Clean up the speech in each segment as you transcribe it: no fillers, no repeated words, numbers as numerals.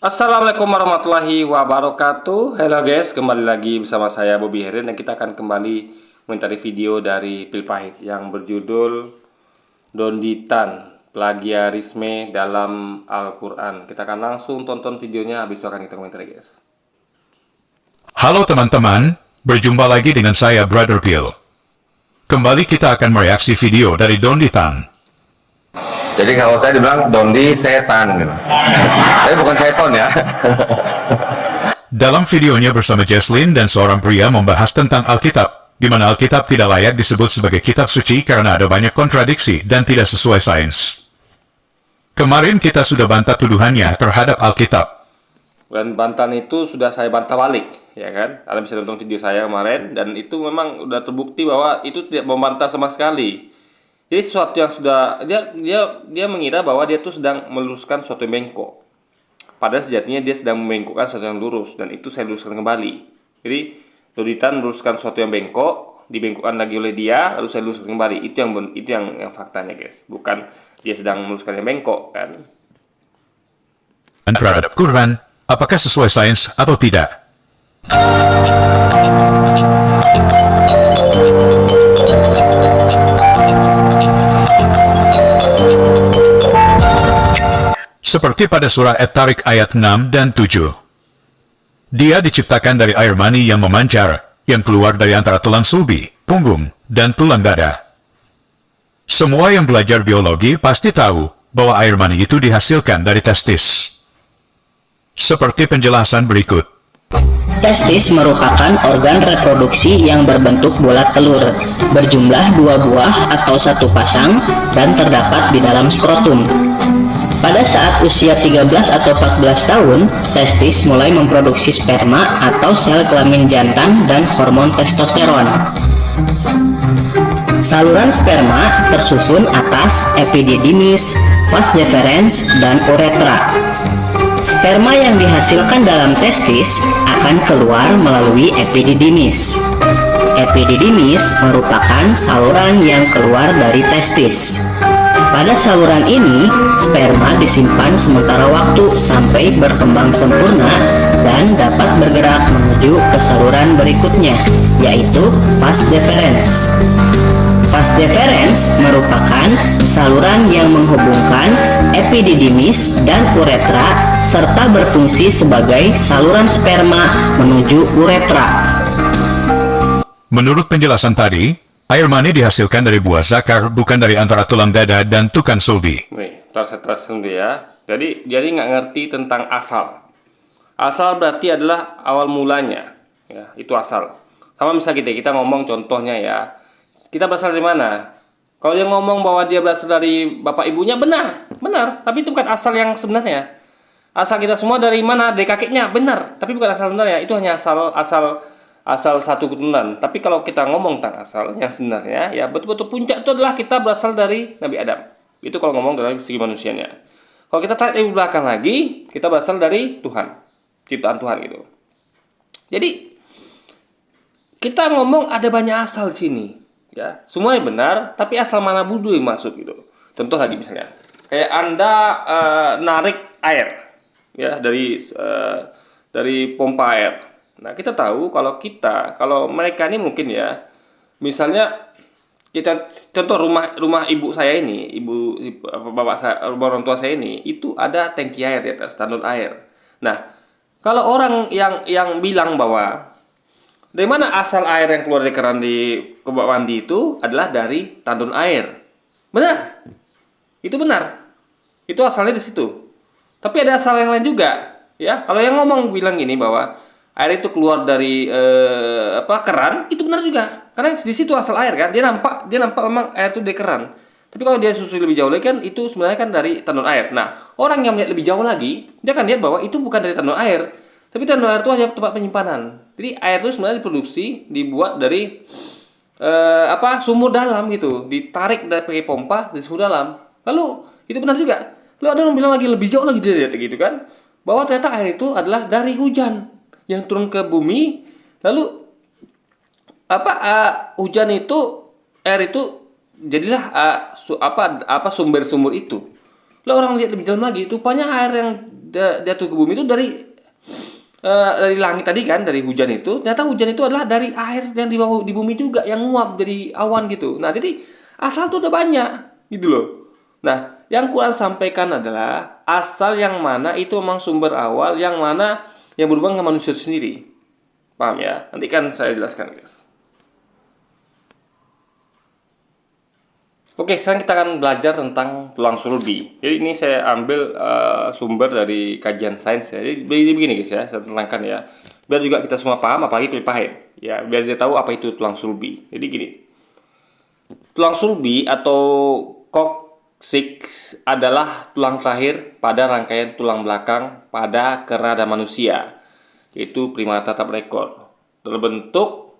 Assalamualaikum warahmatullahi wabarakatuh. Halo guys, kembali lagi bersama saya Bobby Herin dan kita akan kembali mencari video dari Pil Pahit yang berjudul Donditan Plagiarisme dalam Al-Quran. Kita akan langsung tonton videonya, habis itu akan kita komentar guys. Halo teman-teman, berjumpa lagi dengan saya Brother Pil. Kembali kita akan mereaksi video dari Donditan. Jadi kalau saya dibilang Dondi setan gitu. Tapi bukan seton ya. Dalam videonya bersama Jesslyn dan seorang pria membahas tentang Alkitab, di mana Alkitab tidak layak disebut sebagai kitab suci karena ada banyak kontradiksi dan tidak sesuai sains. Kemarin kita sudah bantah tuduhannya terhadap Alkitab. Dan bantahan itu sudah saya bantah balik, ya kan? Kalian bisa nonton video saya kemarin dan itu memang udah terbukti bahwa itu tidak membantah sama sekali. Jadi sesuatu yang sudah dia mengira bahwa dia tuh sedang meluruskan sesuatu yang bengkok. Padahal sejatinya dia sedang membengkokkan sesuatu yang lurus dan itu saya luruskan kembali. Jadi Donditan meluruskan sesuatu yang bengkok, dibengkokkan lagi oleh dia, lalu saya luruskan kembali. Itu yang faktanya, guys. Bukan dia sedang meluruskan yang bengkok, kan? Dan terhadap Quran, apakah sesuai sains atau tidak? Seperti pada surah At-Tariq ayat 6 dan 7. Dia diciptakan dari air mani yang memancar, yang keluar dari antara tulang sulbi, punggung, dan tulang dada. Semua yang belajar biologi pasti tahu bahwa air mani itu dihasilkan dari testis. Seperti penjelasan berikut. Testis merupakan organ reproduksi yang berbentuk bulat telur, berjumlah 2 buah atau 1 pasang, dan terdapat di dalam skrotum. Pada saat usia 13 atau 14 tahun, testis mulai memproduksi sperma atau sel kelamin jantan dan hormon testosteron. Saluran sperma tersusun atas epididymis, vas deferens, dan uretra. Sperma yang dihasilkan dalam testis akan keluar melalui epididymis. Epididymis merupakan saluran yang keluar dari testis. Pada saluran ini, sperma disimpan sementara waktu sampai berkembang sempurna dan dapat bergerak menuju ke saluran berikutnya, yaitu vas deferens. Vas deferens merupakan saluran yang menghubungkan epididymis dan uretra serta berfungsi sebagai saluran sperma menuju uretra. Menurut penjelasan tadi, air mani dihasilkan dari buah zakar, bukan dari antara tulang dada dan tukang sulbi. Nih, saya terusin dulu ya. Jadi nggak ngerti tentang asal. Asal berarti adalah awal mulanya. Ya, itu asal. Sama misalnya kita ngomong contohnya ya. Kita berasal dari mana? Kalau dia ngomong bahwa dia berasal dari bapak ibunya, benar. Benar, tapi itu bukan asal yang sebenarnya. Asal kita semua dari mana? Dari kakeknya, benar. Tapi bukan asal sebenarnya. Itu hanya asal satu keturunan. Tapi kalau kita ngomong tentang asal yang sebenarnya, ya betul-betul puncak itu adalah kita berasal dari Nabi Adam. Itu kalau ngomong dari segi manusianya. Kalau kita tarik di belakang lagi, kita berasal dari Tuhan, ciptaan Tuhan gitu. Jadi kita ngomong ada banyak asal di sini, ya semuanya benar, tapi asal mana budu yang masuk gitu. Contoh lagi misalnya, kayak Anda narik air, ya dari pompa air. Nah, kita tahu kalau mereka ini mungkin ya, misalnya kita contoh rumah ibu saya ini, bapak saya, rumah orang tua saya ini, itu ada tangki air di atas, tandon air. Nah, kalau orang yang bilang bahwa dari mana asal air yang keluar dari keran di kamar mandi itu adalah dari tandon air, benar, itu benar, itu asalnya di situ. Tapi ada asal yang lain juga, ya. Kalau yang ngomong bilang gini bahwa air itu keluar dari keran, itu benar juga. Karena di situ asal air kan, dia nampak memang air itu dari keran. Tapi kalau dia susui lebih jauh lagi kan itu sebenarnya kan dari tandon air. Nah, orang yang melihat lebih jauh lagi, dia akan lihat bahwa itu bukan dari tandon air, tapi tandon air itu hanya tempat penyimpanan. Jadi air itu sebenarnya diproduksi, dibuat dari sumur dalam gitu, ditarik dari pakai pompa dari sumur dalam. Lalu itu benar juga. Lalu ada yang bilang lagi lebih jauh lagi dia gitu kan, bahwa ternyata air itu adalah dari hujan yang turun ke bumi. Lalu hujan itu, air itu jadilah sumber-sumber itu. Lalu orang lihat lebih dalam lagi, rupanya air yang jatuh ke bumi itu dari langit tadi kan, dari hujan itu. Ternyata hujan itu adalah dari air yang di bumi juga yang nguap jadi awan gitu. Nah, jadi asal tuh udah banyak gitu loh. Nah, yang Quran sampaikan adalah asal yang mana itu memang sumber awal, yang mana yang berhubungan dengan manusia sendiri. Paham ya? Nanti kan saya jelaskan, guys. Oke, sekarang kita akan belajar tentang tulang sulbi. Jadi ini saya ambil sumber dari kajian sains ya. Jadi begini guys ya, saya terangkan ya. Biar juga kita semua paham, apalagi Philip Pahit. Ya, biar dia tahu apa itu tulang sulbi. Jadi gini, tulang sulbi atau coccyx adalah tulang terakhir pada rangkaian tulang belakang pada kera dan manusia, yaitu primata top record. Terbentuk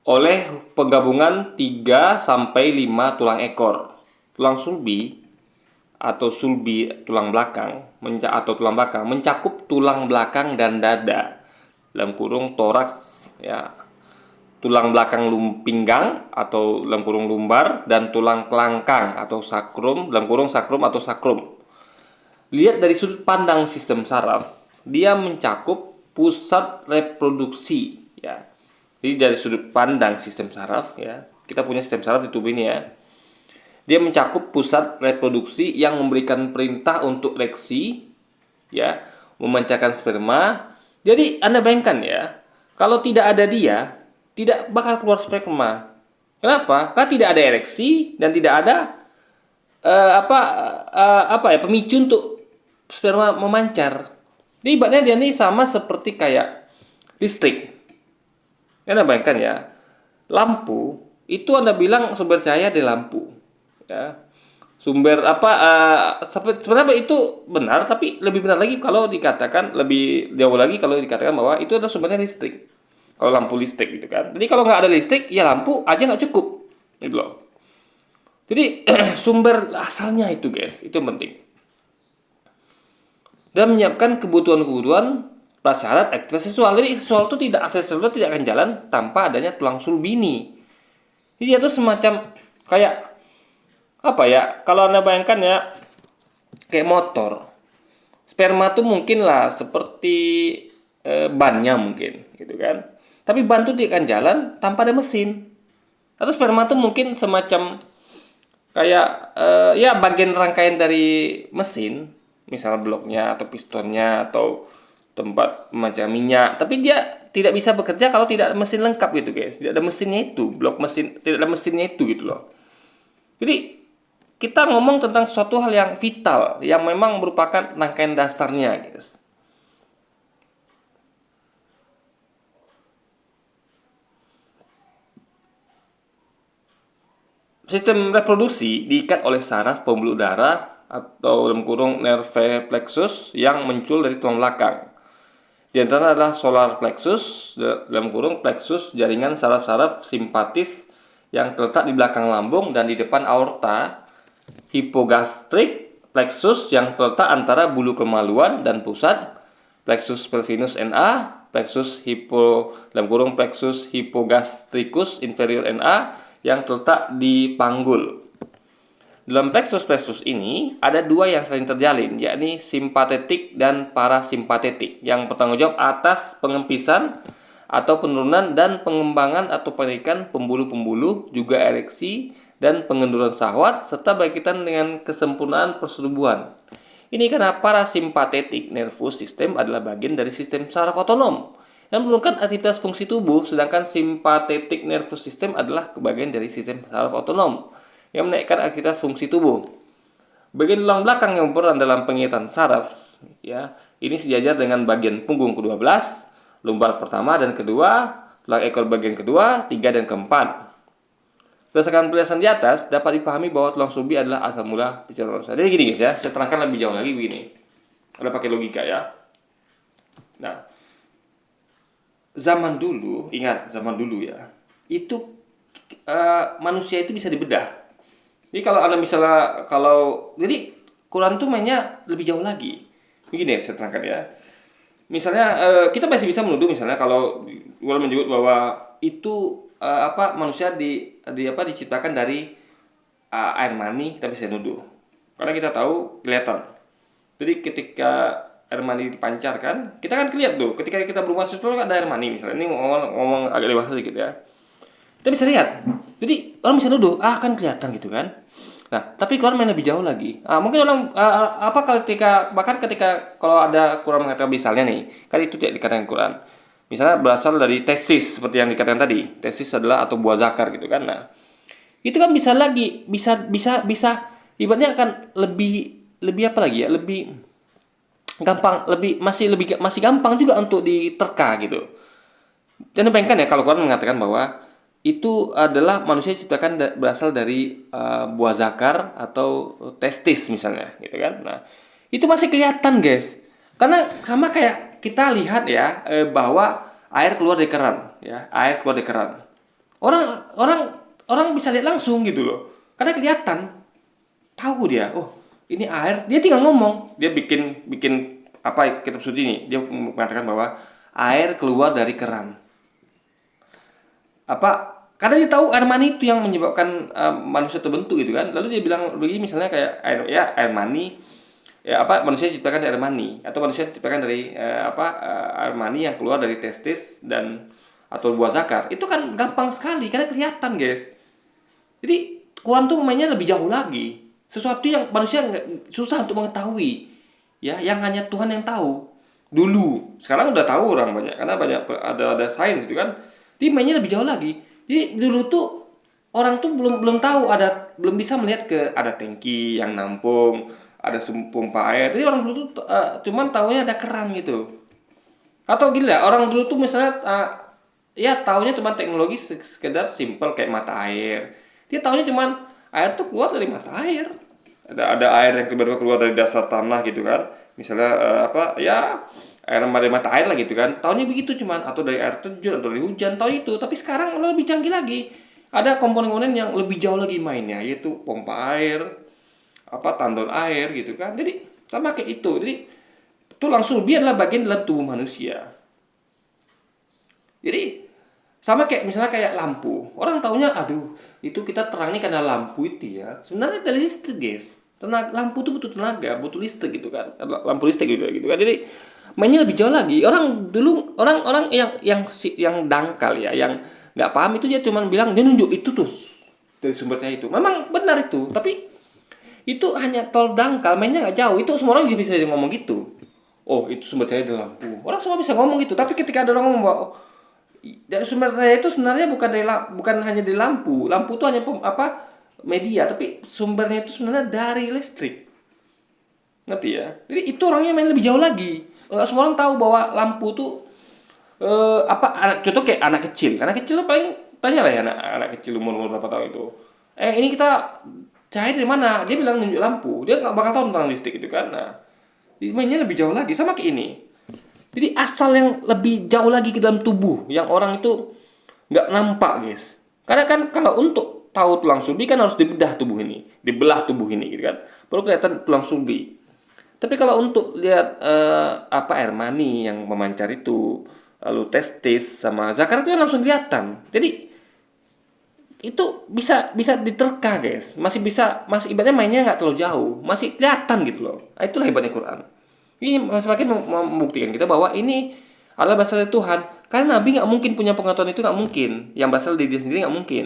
oleh penggabungan 3 sampai 5 tulang ekor. Tulang sulbi atau sulbi tulang belakang mencakup tulang belakang dan dada. Dalam kurung toraks ya. Tulang belakang pinggang atau dalam kurung lumbar dan tulang kelangkang atau sakrum dalam kurung sakrum atau sakrum. Lihat dari sudut pandang sistem saraf, dia mencakup pusat reproduksi ya. Jadi dari sudut pandang sistem saraf ya, kita punya sistem saraf di tubuh ini ya. Dia mencakup pusat reproduksi yang memberikan perintah untuk ereksi ya, memancarkan sperma. Jadi Anda bayangkan ya, kalau tidak ada dia, tidak bakal keluar sperma. Kenapa? Karena tidak ada ereksi dan tidak ada pemicu untuk sperma memancar. Jadi ibaratnya dia ini sama seperti kayak listrik. Anda bayangkan ya, lampu itu Anda bilang sumber cahaya dari lampu, ya. Sumber sebenarnya itu benar, tapi lebih benar lagi kalau dikatakan lebih jauh lagi kalau dikatakan bahwa itu adalah sumbernya listrik. Kalau lampu listrik gitu kan. Jadi kalau nggak ada listrik, ya lampu aja nggak cukup, gitu loh. Jadi sumber asalnya itu guys, itu yang penting. Dan menyiapkan kebutuhan-kebutuhan prasyarat aktivitas seksual. Jadi seksual itu aktivitas seksual tidak akan jalan tanpa adanya tulang sulbi ini. Jadi itu semacam kayak apa ya? Kalau Anda bayangkan ya, kayak motor. Sperma tuh mungkin lah seperti bannya mungkin, gitu kan. Tapi ban tuh tidak akan jalan tanpa ada mesin. Atau sperma tuh mungkin semacam kayak ya bagian rangkaian dari mesin, misalnya bloknya atau pistonnya atau tempat memancar minyak, tapi dia tidak bisa bekerja kalau tidak ada mesin lengkap gitu guys. Tidak ada mesinnya itu, blok mesin tidak ada mesinnya itu gitu loh. Jadi kita ngomong tentang suatu hal yang vital yang memang merupakan rangkaian dasarnya guys. Sistem reproduksi diikat oleh saraf pembuluh darah atau dalam kurung nerve plexus yang muncul dari tulang belakang. Di antara adalah solar plexus, dalam kurung plexus jaringan saraf-saraf simpatis yang terletak di belakang lambung dan di depan aorta, hypogastric plexus yang terletak antara bulu kemaluan dan pusat, plexus pelvinus NA, plexus plexus hypogastricus inferior NA yang terletak di panggul. Dalam plexus ini ada dua yang saling terjalin, yakni simpatetik dan parasimpatetik, yang bertanggung jawab atas pengempisan atau penurunan dan pengembangan atau penaikan pembuluh-pembuluh, juga ereksi dan pengenduran syahwat, serta berkaitan dengan kesempurnaan persetubuhan. Ini karena parasimpatetik nervous system adalah bagian dari sistem saraf otonom yang menurunkan aktivitas fungsi tubuh, sedangkan simpatetik nervous system adalah bagian dari sistem saraf otonom yang menaikkan aktivitas fungsi tubuh. Bagian tulang belakang yang berperan dalam pengingatan saraf, ya, ini sejajar dengan bagian punggung ke-12, lumbar pertama dan kedua, tulang ekor bagian kedua, 3 dan keempat. Berdasarkan penjelasan di atas, dapat dipahami bahwa tulang sulbi adalah asal mula penciptaan manusia. Jadi gini guys ya, saya terangkan lebih jauh lagi begini. Ada pakai logika ya. Nah, zaman dulu, ingat zaman dulu ya, itu manusia itu bisa dibedah. Jadi kalau Anda misalnya jadi Quran tuh mainnya lebih jauh lagi. Begini ya, saya terangkan ya. Misalnya kita masih bisa menuduh misalnya kalau Quran menyebut bahwa itu manusia diciptakan dari air mani, kita bisa nuduh. Karena kita tahu kelihatan Jadi ketika air mani dipancarkan, kita kan lihat tuh, ketika kita berumah susu ada air mani misalnya. Ini ngomong agak dewasa sedikit ya. Kita bisa lihat. Jadi orang bisa nuduh, kan kelihatan gitu kan. Nah, tapi Quran main lebih jauh lagi. Mungkin orang bahkan ketika kalau ada Quran mengatakan misalnya nih, kan itu tidak dikatakan Quran. Misalnya berasal dari tesis seperti yang dikatakan tadi. Tesis adalah atau buah zakar gitu kan. Nah, itu kan bisa ibaratnya akan lebih apa lagi ya? Lebih gampang, masih gampang juga untuk diterka gitu. Dan bayangkan ya kalau Quran mengatakan bahwa itu adalah manusia diciptakan berasal dari buah zakar atau testis misalnya gitu kan. Nah, itu masih kelihatan guys. Karena sama kayak kita lihat ya bahwa air keluar dari keran ya, air keluar dari keran. Orang bisa lihat langsung gitu loh. Karena kelihatan, tahu dia, oh ini air, dia tinggal ngomong, dia bikin apa kitab suci ini, dia mengatakan bahwa air keluar dari keran. Karena dia tahu air mani itu yang menyebabkan manusia terbentuk gitu kan. Lalu dia bilang begini misalnya kayak air mani manusia diciptakan dari air mani atau manusia diciptakan dari air mani yang keluar dari testis dan atau buah zakar. Itu kan gampang sekali karena kelihatan guys. Jadi Quran tuh mainnya lebih jauh lagi. Sesuatu yang manusia susah untuk mengetahui ya, yang hanya Tuhan yang tahu. Dulu, sekarang udah tahu orang banyak karena banyak ada sains gitu kan. Dia mainnya lebih jauh lagi. Jadi dulu tuh orang tuh belum tahu belum bisa melihat ada tangki yang nampung, ada pompa air. Jadi orang dulu tuh cuman taunya ada keran gitu. Atau gila, orang dulu tuh misalnya taunya cuma teknologi sekedar simple kayak mata air. Dia taunya cuman air tuh keluar dari mata air. Ada air yang tiba-tiba keluar dari dasar tanah gitu kan. Misalnya air dari mata air lah gitu kan. Taunya begitu cuman, atau dari air terjun atau dari hujan, tahu itu. Tapi sekarang lebih canggih lagi. Ada komponen-komponen yang lebih jauh lagi mainnya, yaitu pompa air, tandon air gitu kan. Jadi sama kayak itu. Jadi tulang sulbi adalah bagian dalam tubuh manusia. Jadi sama kayak misalnya kayak lampu. Orang taunya itu kita terangnya karena lampu itu ya. Sebenarnya dari listrik guys. Lampu itu butuh tenaga, butuh listrik gitu kan. Lampu listrik gitu kan. Jadi mainnya lebih jauh lagi. Orang yang dangkal ya, yang nggak paham itu dia cuma bilang dia nunjuk itu tuh dari sumber saya itu. Memang benar itu, tapi itu hanya tol dangkal, mainnya nggak jauh. Itu semua orang bisa ngomong gitu. Oh itu sumber saya di lampu. Orang semua bisa ngomong gitu. Tapi ketika ada orang ngomong bahwa sumber saya itu sebenarnya bukan hanya di lampu. Lampu itu hanya media, tapi sumbernya itu sebenarnya dari listrik. Ngerti ya? Jadi itu orangnya main lebih jauh lagi. Nggak semua orang tahu bahwa lampu tuh contoh kayak anak kecil. Anak kecil tuh paling tanya lah ya anak kecil umur berapa tahun itu. Ini kita cahaya dari mana? Dia bilang nunjuk lampu. Dia nggak bakal tahu tentang listrik gitu kan. Nah, mainnya lebih jauh lagi sama kayak ini. Jadi asal yang lebih jauh lagi ke dalam tubuh yang orang itu nggak nampak guys. Karena kan kalau untuk tahu tulang sulbi kan harus dibelah tubuh ini gitu kan. Baru kelihatan tulang sulbi. Tapi kalau untuk lihat air mani yang memancar itu, lalu testis sama zakar itu kan langsung kelihatan. Jadi itu bisa diterka guys. Masih ibaratnya mainnya nggak terlalu jauh, masih kelihatan gitu loh. Nah, itulah hebatnya Quran. Ini semakin membuktikan kita bahwa ini adalah berasal dari Tuhan. Karena Nabi nggak mungkin punya pengetahuan itu, nggak mungkin. Yang berasal dari dia sendiri nggak mungkin.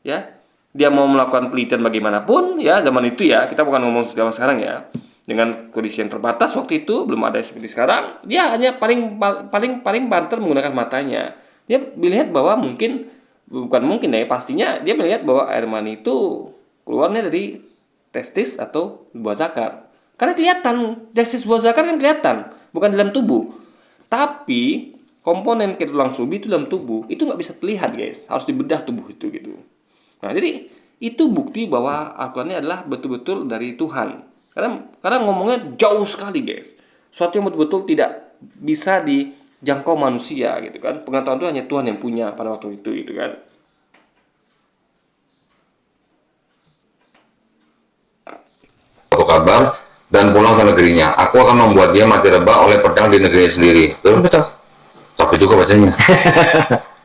Ya, dia mau melakukan penelitian bagaimanapun ya zaman itu ya, kita bukan ngomong zaman sekarang ya. Dengan kondisi yang terbatas waktu itu, belum ada seperti sekarang, dia hanya paling banter menggunakan matanya. Dia melihat bahwa pastinya dia melihat bahwa air mani itu keluarnya dari testis atau buah zakar. Karena kelihatan, testis buah zakar kan kelihatan, bukan dalam tubuh. Tapi komponen tulang sulbi itu dalam tubuh, itu nggak bisa terlihat guys, harus dibedah tubuh itu gitu. Nah jadi itu bukti bahwa Al-Quran ini adalah betul-betul dari Tuhan. Karena ngomongnya jauh sekali guys. Suatu yang betul-betul tidak bisa dijangkau manusia gitu kan. Pengetahuan itu hanya Tuhan yang punya pada waktu itu gitu kan. Suatu kabar dan pulang ke negerinya. Aku akan membuat dia mati rebah oleh pedang di negerinya sendiri. Betul. Capek juga bacanya.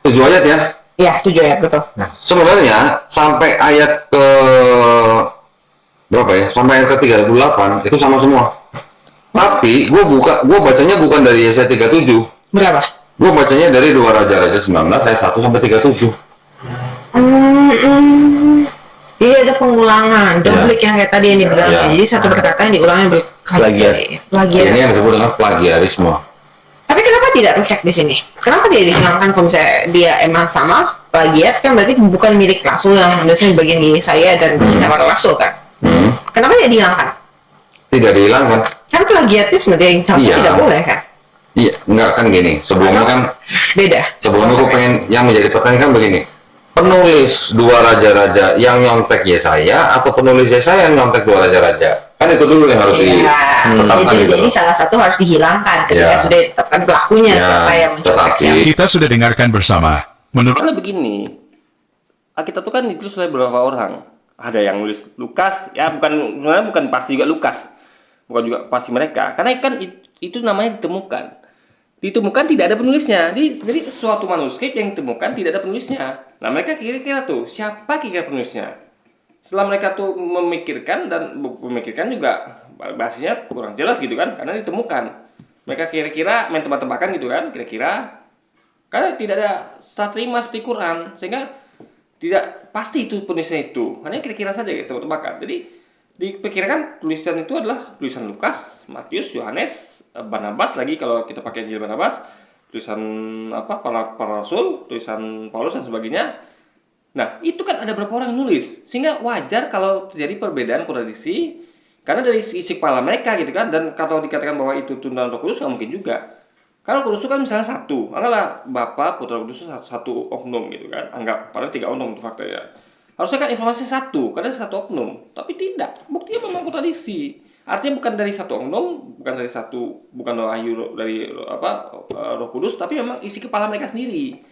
7 ayat ya? Iya, 7 ayat betul. Nah, sebenarnya sampai ayat ke berapa ya? Sampai ayat ke 38 itu sama semua. Tapi gue bacanya bukan dari Yesaya 37. Berapa? Gue bacanya dari 2 Raja-Raja 19 ayat 1 sampai 37. Jadi ada pengulangan, duplik yang kayak tadi yang dibilang. Ya. Jadi satu perkataan yang diulangnya berkali-kali. Ini yang disebut dengan plagiarisme. Tapi kenapa tidak tercek di sini? Kenapa tidak dihilangkan kalau misalnya dia emang sama plagiat, kan berarti bukan milik Rasul yang biasanya bagian saya dan sama Rasul kan? Kenapa tidak dihilangkan? Tidak dihilangkan. Kan plagiatisme yang harusnya Iya. tidak boleh kan? Iya, enggak kan gini. Sebelumnya kan Beda. sebelumnya gue pengen yang menjadi pertanyaan kan begini. Penulis 2 Raja-Raja yang nyontek Yesaya atau penulis Yesaya yang nyontek 2 Raja-Raja? Kan itu dulu yang harus ditetapkan gitu. Jadi salah satu harus dihilangkan ketika Ya. sudah ditetapkan pelakunya Ya, siapa yang mencontek tetapi- siapa. Kita sudah dengarkan bersama. Menurut Karena begini, Alkitab itu kan ditulis oleh beberapa orang. Ada yang nulis Lukas, ya sebenarnya bukan pasti juga Lukas, bukan juga pasti mereka. Karena kan itu namanya ditemukan. Ditemukan tidak ada penulisnya. Jadi suatu manuskrip yang ditemukan tidak ada penulisnya. Nah mereka kira-kira tuh siapa kira penulisnya? Setelah mereka tuh memikirkan juga bahasanya kurang jelas gitu kan, karena ditemukan. Mereka kira-kira main tebak-tebakan gitu kan, kira-kira karena tidak ada setelah terima seperti Quran, sehingga tidak pasti itu penulisnya itu. Hanya kira-kira saja guys, tebak-tebakan. Jadi diperkirakan tulisan itu adalah tulisan Lukas, Matius, Yohanes, Barnabas lagi kalau kita pakai Injil Barnabas, tulisan para rasul, tulisan Paulus dan sebagainya. Nah, itu kan ada berapa orang yang nulis, sehingga wajar kalau terjadi perbedaan kontradiksi karena dari isi kepala mereka gitu kan. Dan kalau dikatakan bahwa itu Tuhan Roh Kudus nggak mungkin juga. Kalau Kudus itu kan misalnya satu, anggaplah Bapa, Putra, Kudus itu satu oknum gitu kan. Anggap, padahal 3 oknum itu faktanya. Harusnya kan informasi satu, karena satu oknum. Tapi tidak, buktinya memang kontradiksi. Artinya bukan dari satu oknum, bukan wahyu dari Roh Kudus, tapi memang isi kepala mereka sendiri.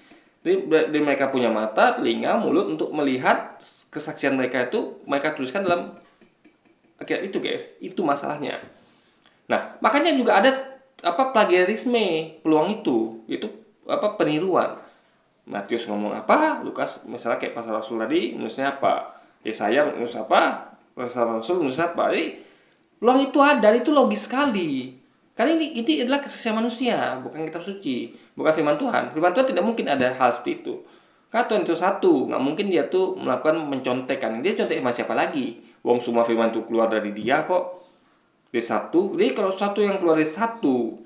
Jadi mereka punya mata, telinga, mulut untuk melihat kesaksian mereka itu mereka tuliskan dalam Alkitab itu guys. Itu masalahnya. Nah, makanya juga ada plagiarisme, peluang itu peniruan. Matius ngomong apa, Lukas misalnya kayak pasal Rasul tadi nulisnya apa, Yesaya nulis apa, pasal Rasul nulis apa. Jadi peluang itu ada, itu logis sekali. Karena ini adalah kesaksian manusia, bukan kitab suci, bukan firman Tuhan. Firman Tuhan tidak mungkin ada hal seperti itu. Karena Tuhan itu satu, nggak mungkin dia tuh melakukan mencontekan. Dia contek sama siapa lagi? Wong semua firman itu keluar dari dia kok. Dari satu, jadi kalau satu yang keluar dari satu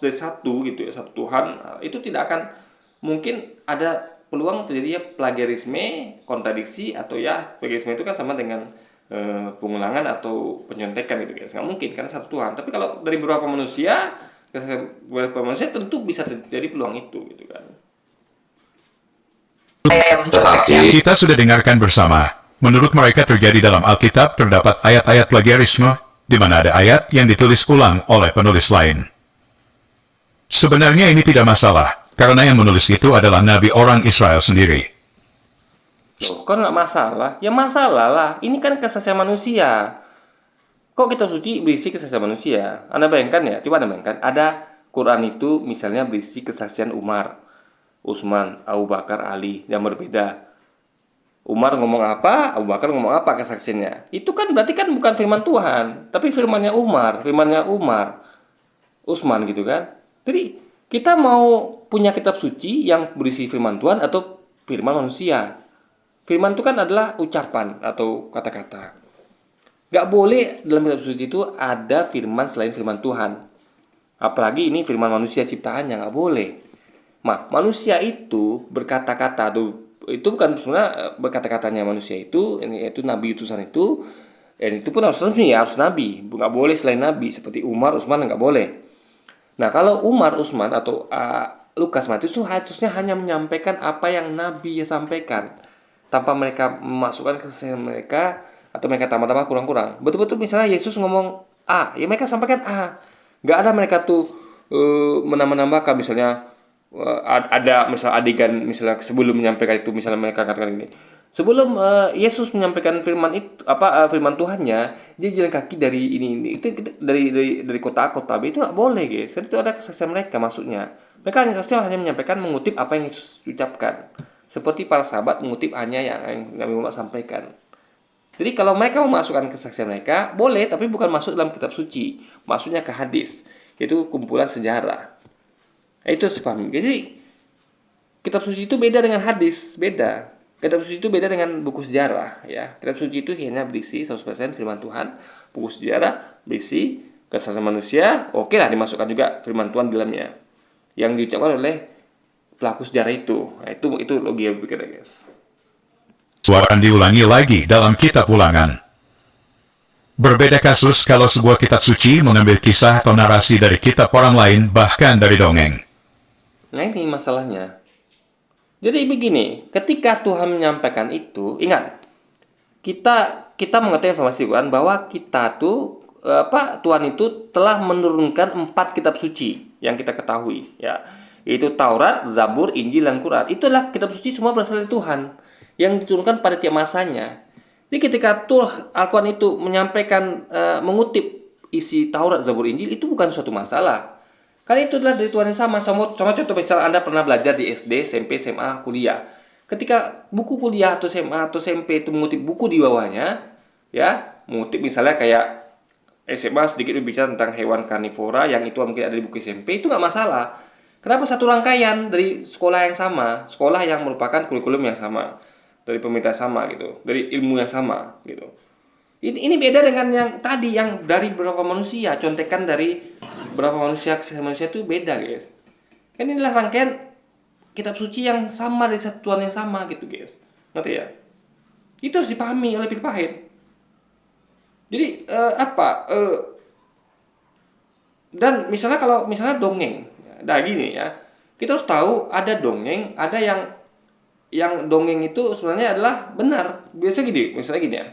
dari satu gitu ya, satu Tuhan, itu tidak akan mungkin ada peluang terjadinya plagiarisme, kontradiksi, atau ya plagiarisme itu kan sama dengan pengulangan atau penyontekan gitu guys. Nggak mungkin karena satu Tuhan. Tapi kalau dari beberapa manusia tentu bisa terjadi peluang itu gitu kan. Tetapi kita sudah dengarkan bersama. Menurut mereka terjadi dalam Alkitab terdapat ayat-ayat plagiarisme, di mana ada ayat yang ditulis ulang oleh penulis lain. Sebenarnya ini tidak masalah, karena yang menulis itu adalah nabi orang Israel sendiri. Loh, kan nggak masalah? Ya masalah lah. Ini kan kesaksian manusia. Kok kitab suci berisi kesaksian manusia? Anda bayangkan ya, coba Anda bayangkan. Ada Quran itu misalnya berisi kesaksian Umar, Utsman, Abu Bakar, Ali yang berbeda. Umar ngomong apa, Abu Bakar ngomong apa kesaksiannya. Itu kan berarti kan bukan firman Tuhan, tapi firmannya Umar, Utsman gitu kan. Jadi kita mau punya kitab suci yang berisi firman Tuhan atau firman manusia. Firman itu kan adalah ucapan atau kata-kata. Gak boleh dalam kitab suci itu ada firman selain firman Tuhan. Apalagi ini firman manusia ciptaannya, gak boleh. Manusia itu berkata-kata, itu bukan sebenarnya berkata-katanya manusia itu, yaitu nabi utusan itu, dan itu pun harus nabi, nggak boleh selain nabi seperti Umar, Utsman nggak boleh. Nah kalau Umar, Utsman atau Lukas, Matius itu harusnya hanya menyampaikan apa yang nabi sampaikan, tanpa mereka memasukkan kesaksian mereka atau mereka tambah-tambah kurang-kurang. Betul-betul misalnya Yesus ngomong A, ya mereka sampaikan A, nggak ada mereka tuh menambah-nambahkan misalnya. Ada misal adegan misalnya sebelum menyampaikan itu, misalnya mereka katakan gini, sebelum Yesus menyampaikan firman itu firman Tuhannya, dia jalan kaki dari ini itu dari kota A kota B, itu nggak boleh guys. Itu ada kesaksian mereka, maksudnya mereka hanya menyampaikan mengutip apa yang Yesus ucapkan, seperti para sahabat mengutip hanya yang Nabi Muhammad sampaikan. Jadi kalau mereka memasukkan kesaksian mereka, boleh, tapi bukan masuk dalam kitab suci. Maksudnya ke hadis. Itu kumpulan sejarah. Nah, itu harus dipahami. Jadi, kitab suci itu beda dengan hadis. Beda. Kitab suci itu beda dengan buku sejarah. Ya. Kitab suci itu hanya berisi 100% firman Tuhan. Buku sejarah berisi kesaksian manusia. Oke lah, dimasukkan juga firman Tuhan di dalamnya. Yang diucapkan oleh pelaku sejarah itu. Nah, itu logika berpikirnya, guys. Suara diulangi lagi dalam kitab Ulangan. Berbeda kasus kalau sebuah kitab suci mengambil kisah atau narasi dari kitab orang lain, bahkan dari dongeng. Nah, ini masalahnya. Jadi begini, ketika Tuhan menyampaikan itu, ingat, kita mengerti informasi Quran bahwa kita tuh Tuhan itu telah menurunkan 4 kitab suci yang kita ketahui, ya. Yaitu Taurat, Zabur, Injil, dan Quran. Itulah kitab suci semua berasal dari Tuhan yang diturunkan pada tiap masanya. Jadi ketika Al-Quran itu menyampaikan, mengutip isi Taurat, Zabur, Injil, itu bukan suatu masalah. Karena itu adalah dari Tuhan yang sama. Sama contoh misalnya Anda pernah belajar di SD, SMP, SMA, kuliah. Ketika buku kuliah atau SMA atau SMP itu mengutip buku di bawahnya, ya, mengutip misalnya kayak SMA sedikit berbicara tentang hewan karnivora yang itu mungkin ada di buku SMP, itu nggak masalah. Kenapa satu rangkaian dari sekolah yang sama, sekolah yang merupakan kurikulum yang sama, dari pemerintah sama gitu, dari ilmu yang sama gitu. Ini beda dengan yang tadi yang dari beberapa manusia, contekan dari beberapa manusia itu beda, guys. Kan inilah rangkaian kitab suci yang sama dari satu Tuhan yang sama gitu, guys. Ngerti ya? Itu harus dipahami oleh Philip Pahit. Jadi dan misalnya kalau misalnya dongeng, nah gini ya, kita harus tahu ada dongeng, ada yang dongeng itu sebenarnya adalah benar. Biasanya gini, misalnya gini ya.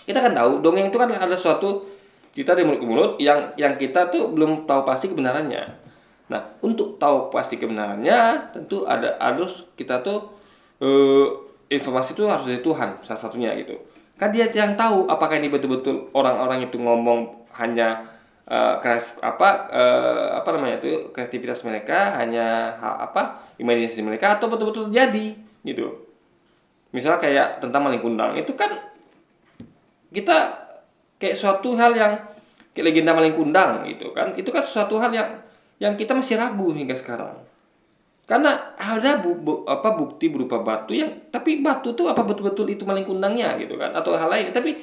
Kita kan tahu dongeng itu kan ada suatu cerita dari mulut ke mulut yang kita tuh belum tahu pasti kebenarannya. Nah, untuk tahu pasti kebenarannya tentu harus kita tuh informasi itu harus dari Tuhan salah satunya gitu. Kan dia yang tahu apakah ini betul-betul orang-orang itu ngomong hanya kreativitas mereka, hanya imajinasi mereka, atau betul-betul terjadi gitu. Misalnya kayak tentang maling kundang, itu kan kita kayak suatu hal yang kayak legenda maling kundang gitu kan, itu kan suatu hal yang kita masih ragu hingga sekarang, karena ada bukti berupa batu tapi batu tuh apa betul-betul itu maling kundangnya gitu kan, atau hal lain, tapi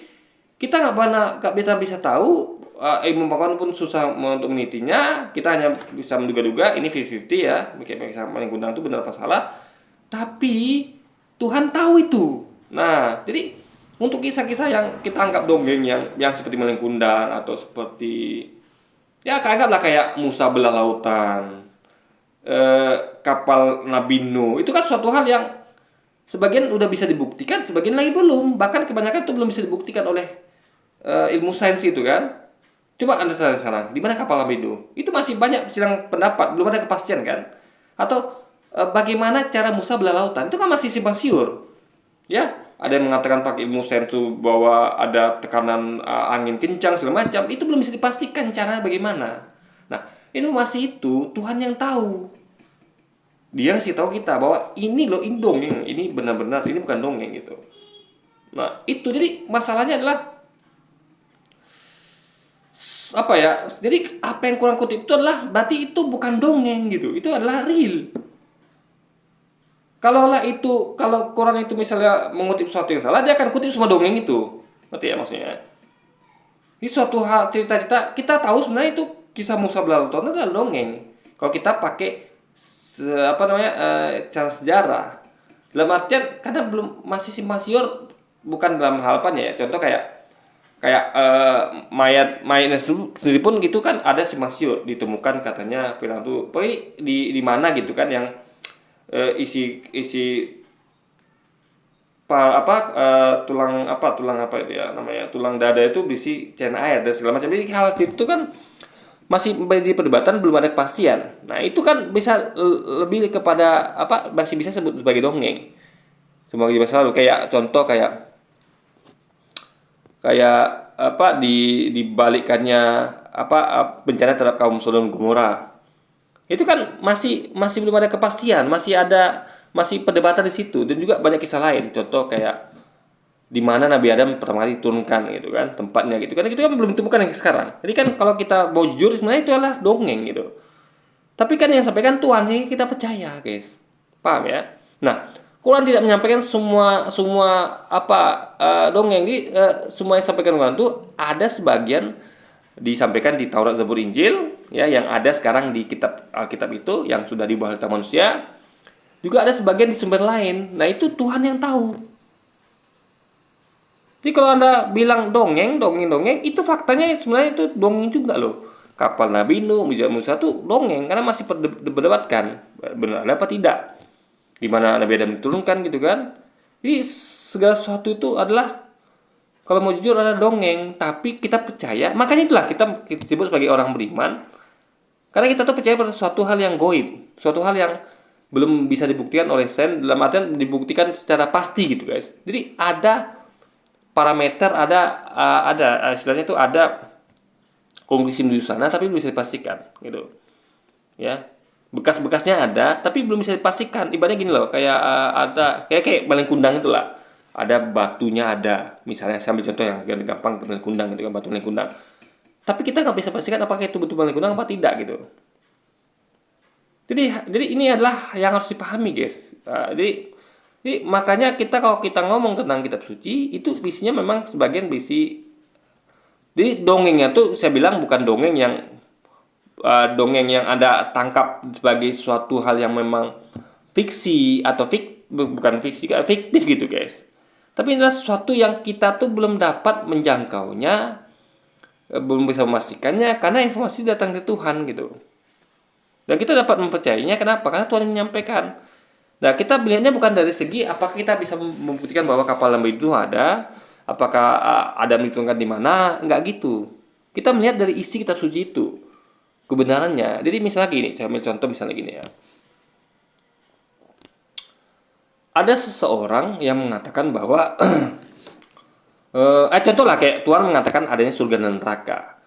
kita nggak bisa tahu. Ilmu pengetahuan pun susah untuk menelitinya. Kita hanya bisa menduga-duga ini 50-50 ya, bisa maling kundang itu benar apa salah, tapi Tuhan tahu itu. Nah, jadi untuk kisah-kisah yang kita anggap dongeng yang seperti maling kundang atau seperti ya anggaplah kayak Musa belah lautan, kapal Nabi Nuh, itu kan suatu hal yang sebagian udah bisa dibuktikan, sebagian lagi belum. Bahkan kebanyakan itu belum bisa dibuktikan oleh ilmu sains itu kan. Coba Anda sana, di mana kapal Nabi Nuh? Itu masih banyak silang pendapat, belum ada kepastian kan? Atau bagaimana cara Musa belah lautan? Itu kan masih simpang siur. Ya, ada yang mengatakan pakai ilmu sains itu bahwa ada tekanan angin kencang segala macam. Itu belum bisa dipastikan caranya bagaimana. Nah, informasi itu Tuhan yang tahu. Dia ngasih tahu kita bahwa ini loh, ini dongeng, ini benar-benar, ini bukan dongeng gitu. Nah, itu jadi masalahnya adalah jadi apa yang kurang kutip itu adalah berarti itu bukan dongeng gitu, itu adalah real. Kalau Quran itu misalnya mengutip sesuatu yang salah, dia akan kutip semua dongeng itu, ngerti ya maksudnya? Ini suatu hal cerita-cerita kita tahu sebenarnya itu kisah Musa belah lautan adalah dongeng. Kalau kita pakai cara sejarah, dalam artian karena masih simpang siur, bukan dalam hal apanya ya. Contoh kayak mayatnya sendiri pun gitu kan, ada simpang siur, ditemukan katanya Fir'aun itu di mana gitu kan, yang isi tulang dada itu berisi cairan air dan segala macam. Jadi hal itu kan masih menjadi perdebatan, belum ada kepastian. Nah, itu kan bisa lebih kepada masih bisa sebut sebagai dongeng. Sebagai masa lalu, kayak contoh kayak dibalikannya bencana terhadap kaum Sodom dan Gomora. Itu kan masih belum ada kepastian, masih perdebatan di situ, dan juga banyak kisah lain. Contoh kayak di mana Nabi Adam pertama kali diturunkan gitu kan, tempatnya gitu kan, itu kan belum ditemukan yang sekarang. Jadi kan kalau kita mau jujur sebenarnya itu adalah dongeng gitu. Tapi kan yang sampaikan Tuhan, sehingga kita percaya, guys. Paham ya? Nah, Quran tidak menyampaikan semua semua dongeng. Jadi semua yang disampaikan Quran itu ada sebagian disampaikan di Taurat, Zabur, Injil, ya, yang ada sekarang di kitab Alkitab itu yang sudah dibawa oleh manusia. Juga ada sebagian di sumber lain. Nah, itu Tuhan yang tahu. Jadi kalau Anda bilang dongeng, itu faktanya sebenarnya itu dongeng juga loh. Kapal Nabi Nuh, Musa itu dongeng karena masih diperdebatkan benar ada apa tidak. Di mana Nabi Adam diturunkan gitu kan. Jadi segala sesuatu itu adalah, kalau mau jujur, adalah dongeng, tapi kita percaya. Makanya itulah kita disebut sebagai orang beriman. Karena kita tuh percaya pada suatu hal yang goib, suatu hal yang belum bisa dibuktikan oleh sains, dalam artian dibuktikan secara pasti gitu guys. Jadi ada parameter, ada istilahnya itu ada konklusi menuju sana, tapi belum bisa dipastikan gitu ya. Bekas-bekasnya ada tapi belum bisa dipastikan. Ibaratnya gini loh, kayak ada kayak Baleng Kundang itulah, ada batunya, ada misalnya saya ambil contoh yang gampang, Baleng Kundang gitu kan, batu Baleng Kundang, tapi kita nggak bisa pastikan apakah itu betul Baleng Kundang apa tidak gitu. Jadi ini adalah yang harus dipahami guys. Jadi makanya kalau kita ngomong tentang kitab suci itu isinya memang sebagian berisi. Jadi dongengnya tuh saya bilang bukan dongeng yang Anda tangkap sebagai suatu hal yang memang fiksi atau bukan fiksi, fiktif gitu guys. Tapi adalah sesuatu yang kita tuh belum dapat menjangkaunya, belum bisa memastikannya karena informasi datang dari Tuhan gitu. Dan kita dapat mempercayainya kenapa? Karena Tuhan menyampaikan. Nah, kita melihatnya bukan dari segi apakah kita bisa membuktikan bahwa kapal Nabi itu ada, apakah ada diturunkan di mana, enggak gitu. Kita melihat dari isi kitab suci itu, kebenarannya. Jadi misalnya gini, saya ambil contoh misalnya gini ya. Ada seseorang yang mengatakan bahwa contoh lah kayak Tuhan mengatakan adanya surga dan neraka.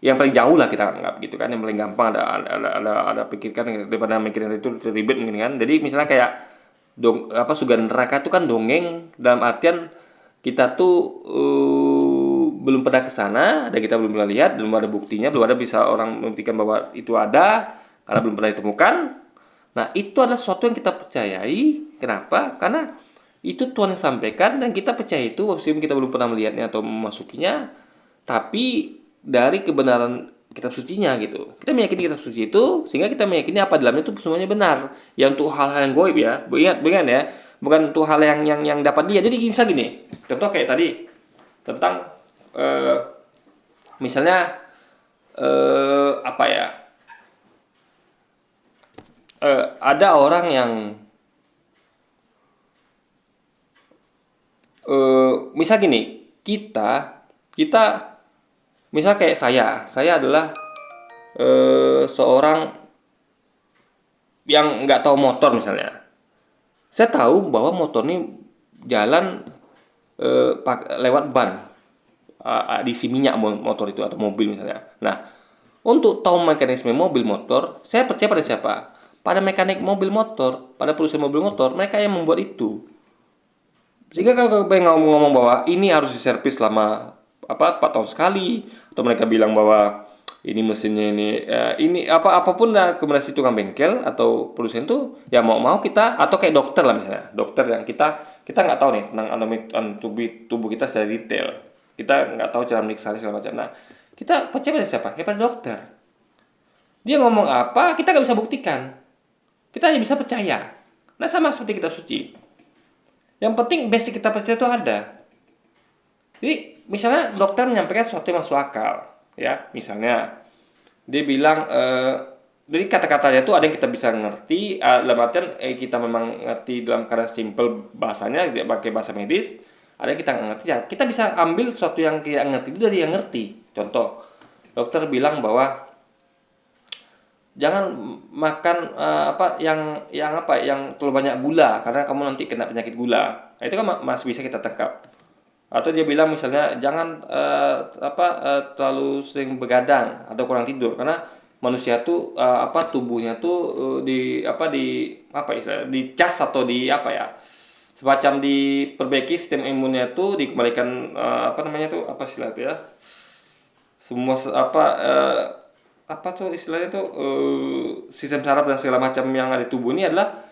Yang paling jauh lah kita anggap gitu kan, yang paling gampang ada pikirkan daripada mikirin itu ribet mungkin kan. Jadi misalnya kayak surga dan neraka itu kan dongeng dalam artian kita tuh belum pernah ke sana dan kita belum pernah lihat, belum ada buktinya, belum ada bisa orang membuktikan bahwa itu ada karena belum pernah ditemukan. Nah, itu adalah sesuatu yang kita percayai. Kenapa? Karena itu Tuhan yang sampaikan dan kita percaya itu meskipun kita belum pernah melihatnya atau memasukinya, tapi dari kebenaran kitab sucinya gitu. Kita meyakini kitab suci itu sehingga kita meyakini apa dalamnya itu semuanya benar. Ya untuk hal-hal yang goib ya. Ingat ya, bukan untuk hal yang dapat dia. Jadi misal gini, contoh kayak tadi tentang misalnya ada orang yang misal gini, kita misal kayak saya adalah seorang yang nggak tahu motor misalnya. Saya tahu bahwa motor ini jalan lewat ban, diisi minyak motor itu atau mobil misalnya. Nah, untuk tahu mekanisme mobil motor, saya percaya pada siapa? Pada mekanik mobil motor, pada perusahaan mobil motor, mereka yang membuat itu. Jika kalau pengen ngomong bahwa ini harus diservis selama 4 tahun sekali, atau mereka bilang bahwa ini mesinnya ini apapun lah kombinasi tukang bengkel atau perusahaan itu ya mau kita, atau kayak dokter lah misalnya, dokter yang kita nggak tahu nih tentang anatomi tubuh kita secara detail, kita nggak tahu cara memeriksa segala macam. Nah, kita percaya pada siapa? Ya pada dokter. Dia ngomong apa kita nggak bisa buktikan, kita hanya bisa percaya. Nah, sama seperti kitab suci. Yang penting basic kita percaya itu ada. Jadi misalnya dokter menyampaikan sesuatu yang masuk akal, ya misalnya dia bilang, jadi kata-katanya itu ada yang kita bisa ngerti, dalam artian kita memang ngerti dalam keadaan simple bahasanya, tidak pakai bahasa medis. Ada yang kita nggak ngerti, ya kita bisa ambil sesuatu yang kita ngerti itu dari yang ngerti. Contoh, dokter bilang bahwa jangan makan yang terlalu banyak gula karena kamu nanti kena penyakit gula. Nah, itu kan masih bisa kita tangkap. Atau dia bilang misalnya jangan terlalu sering begadang atau kurang tidur karena manusia tuh tubuhnya tuh dicas atau semacam diperbaiki sistem imunnya tuh, dikembalikan apa namanya tuh, apa istilah itu ya? Semua apa tuh istilahnya tuh, sistem saraf dan segala macam yang ada di tubuh ini adalah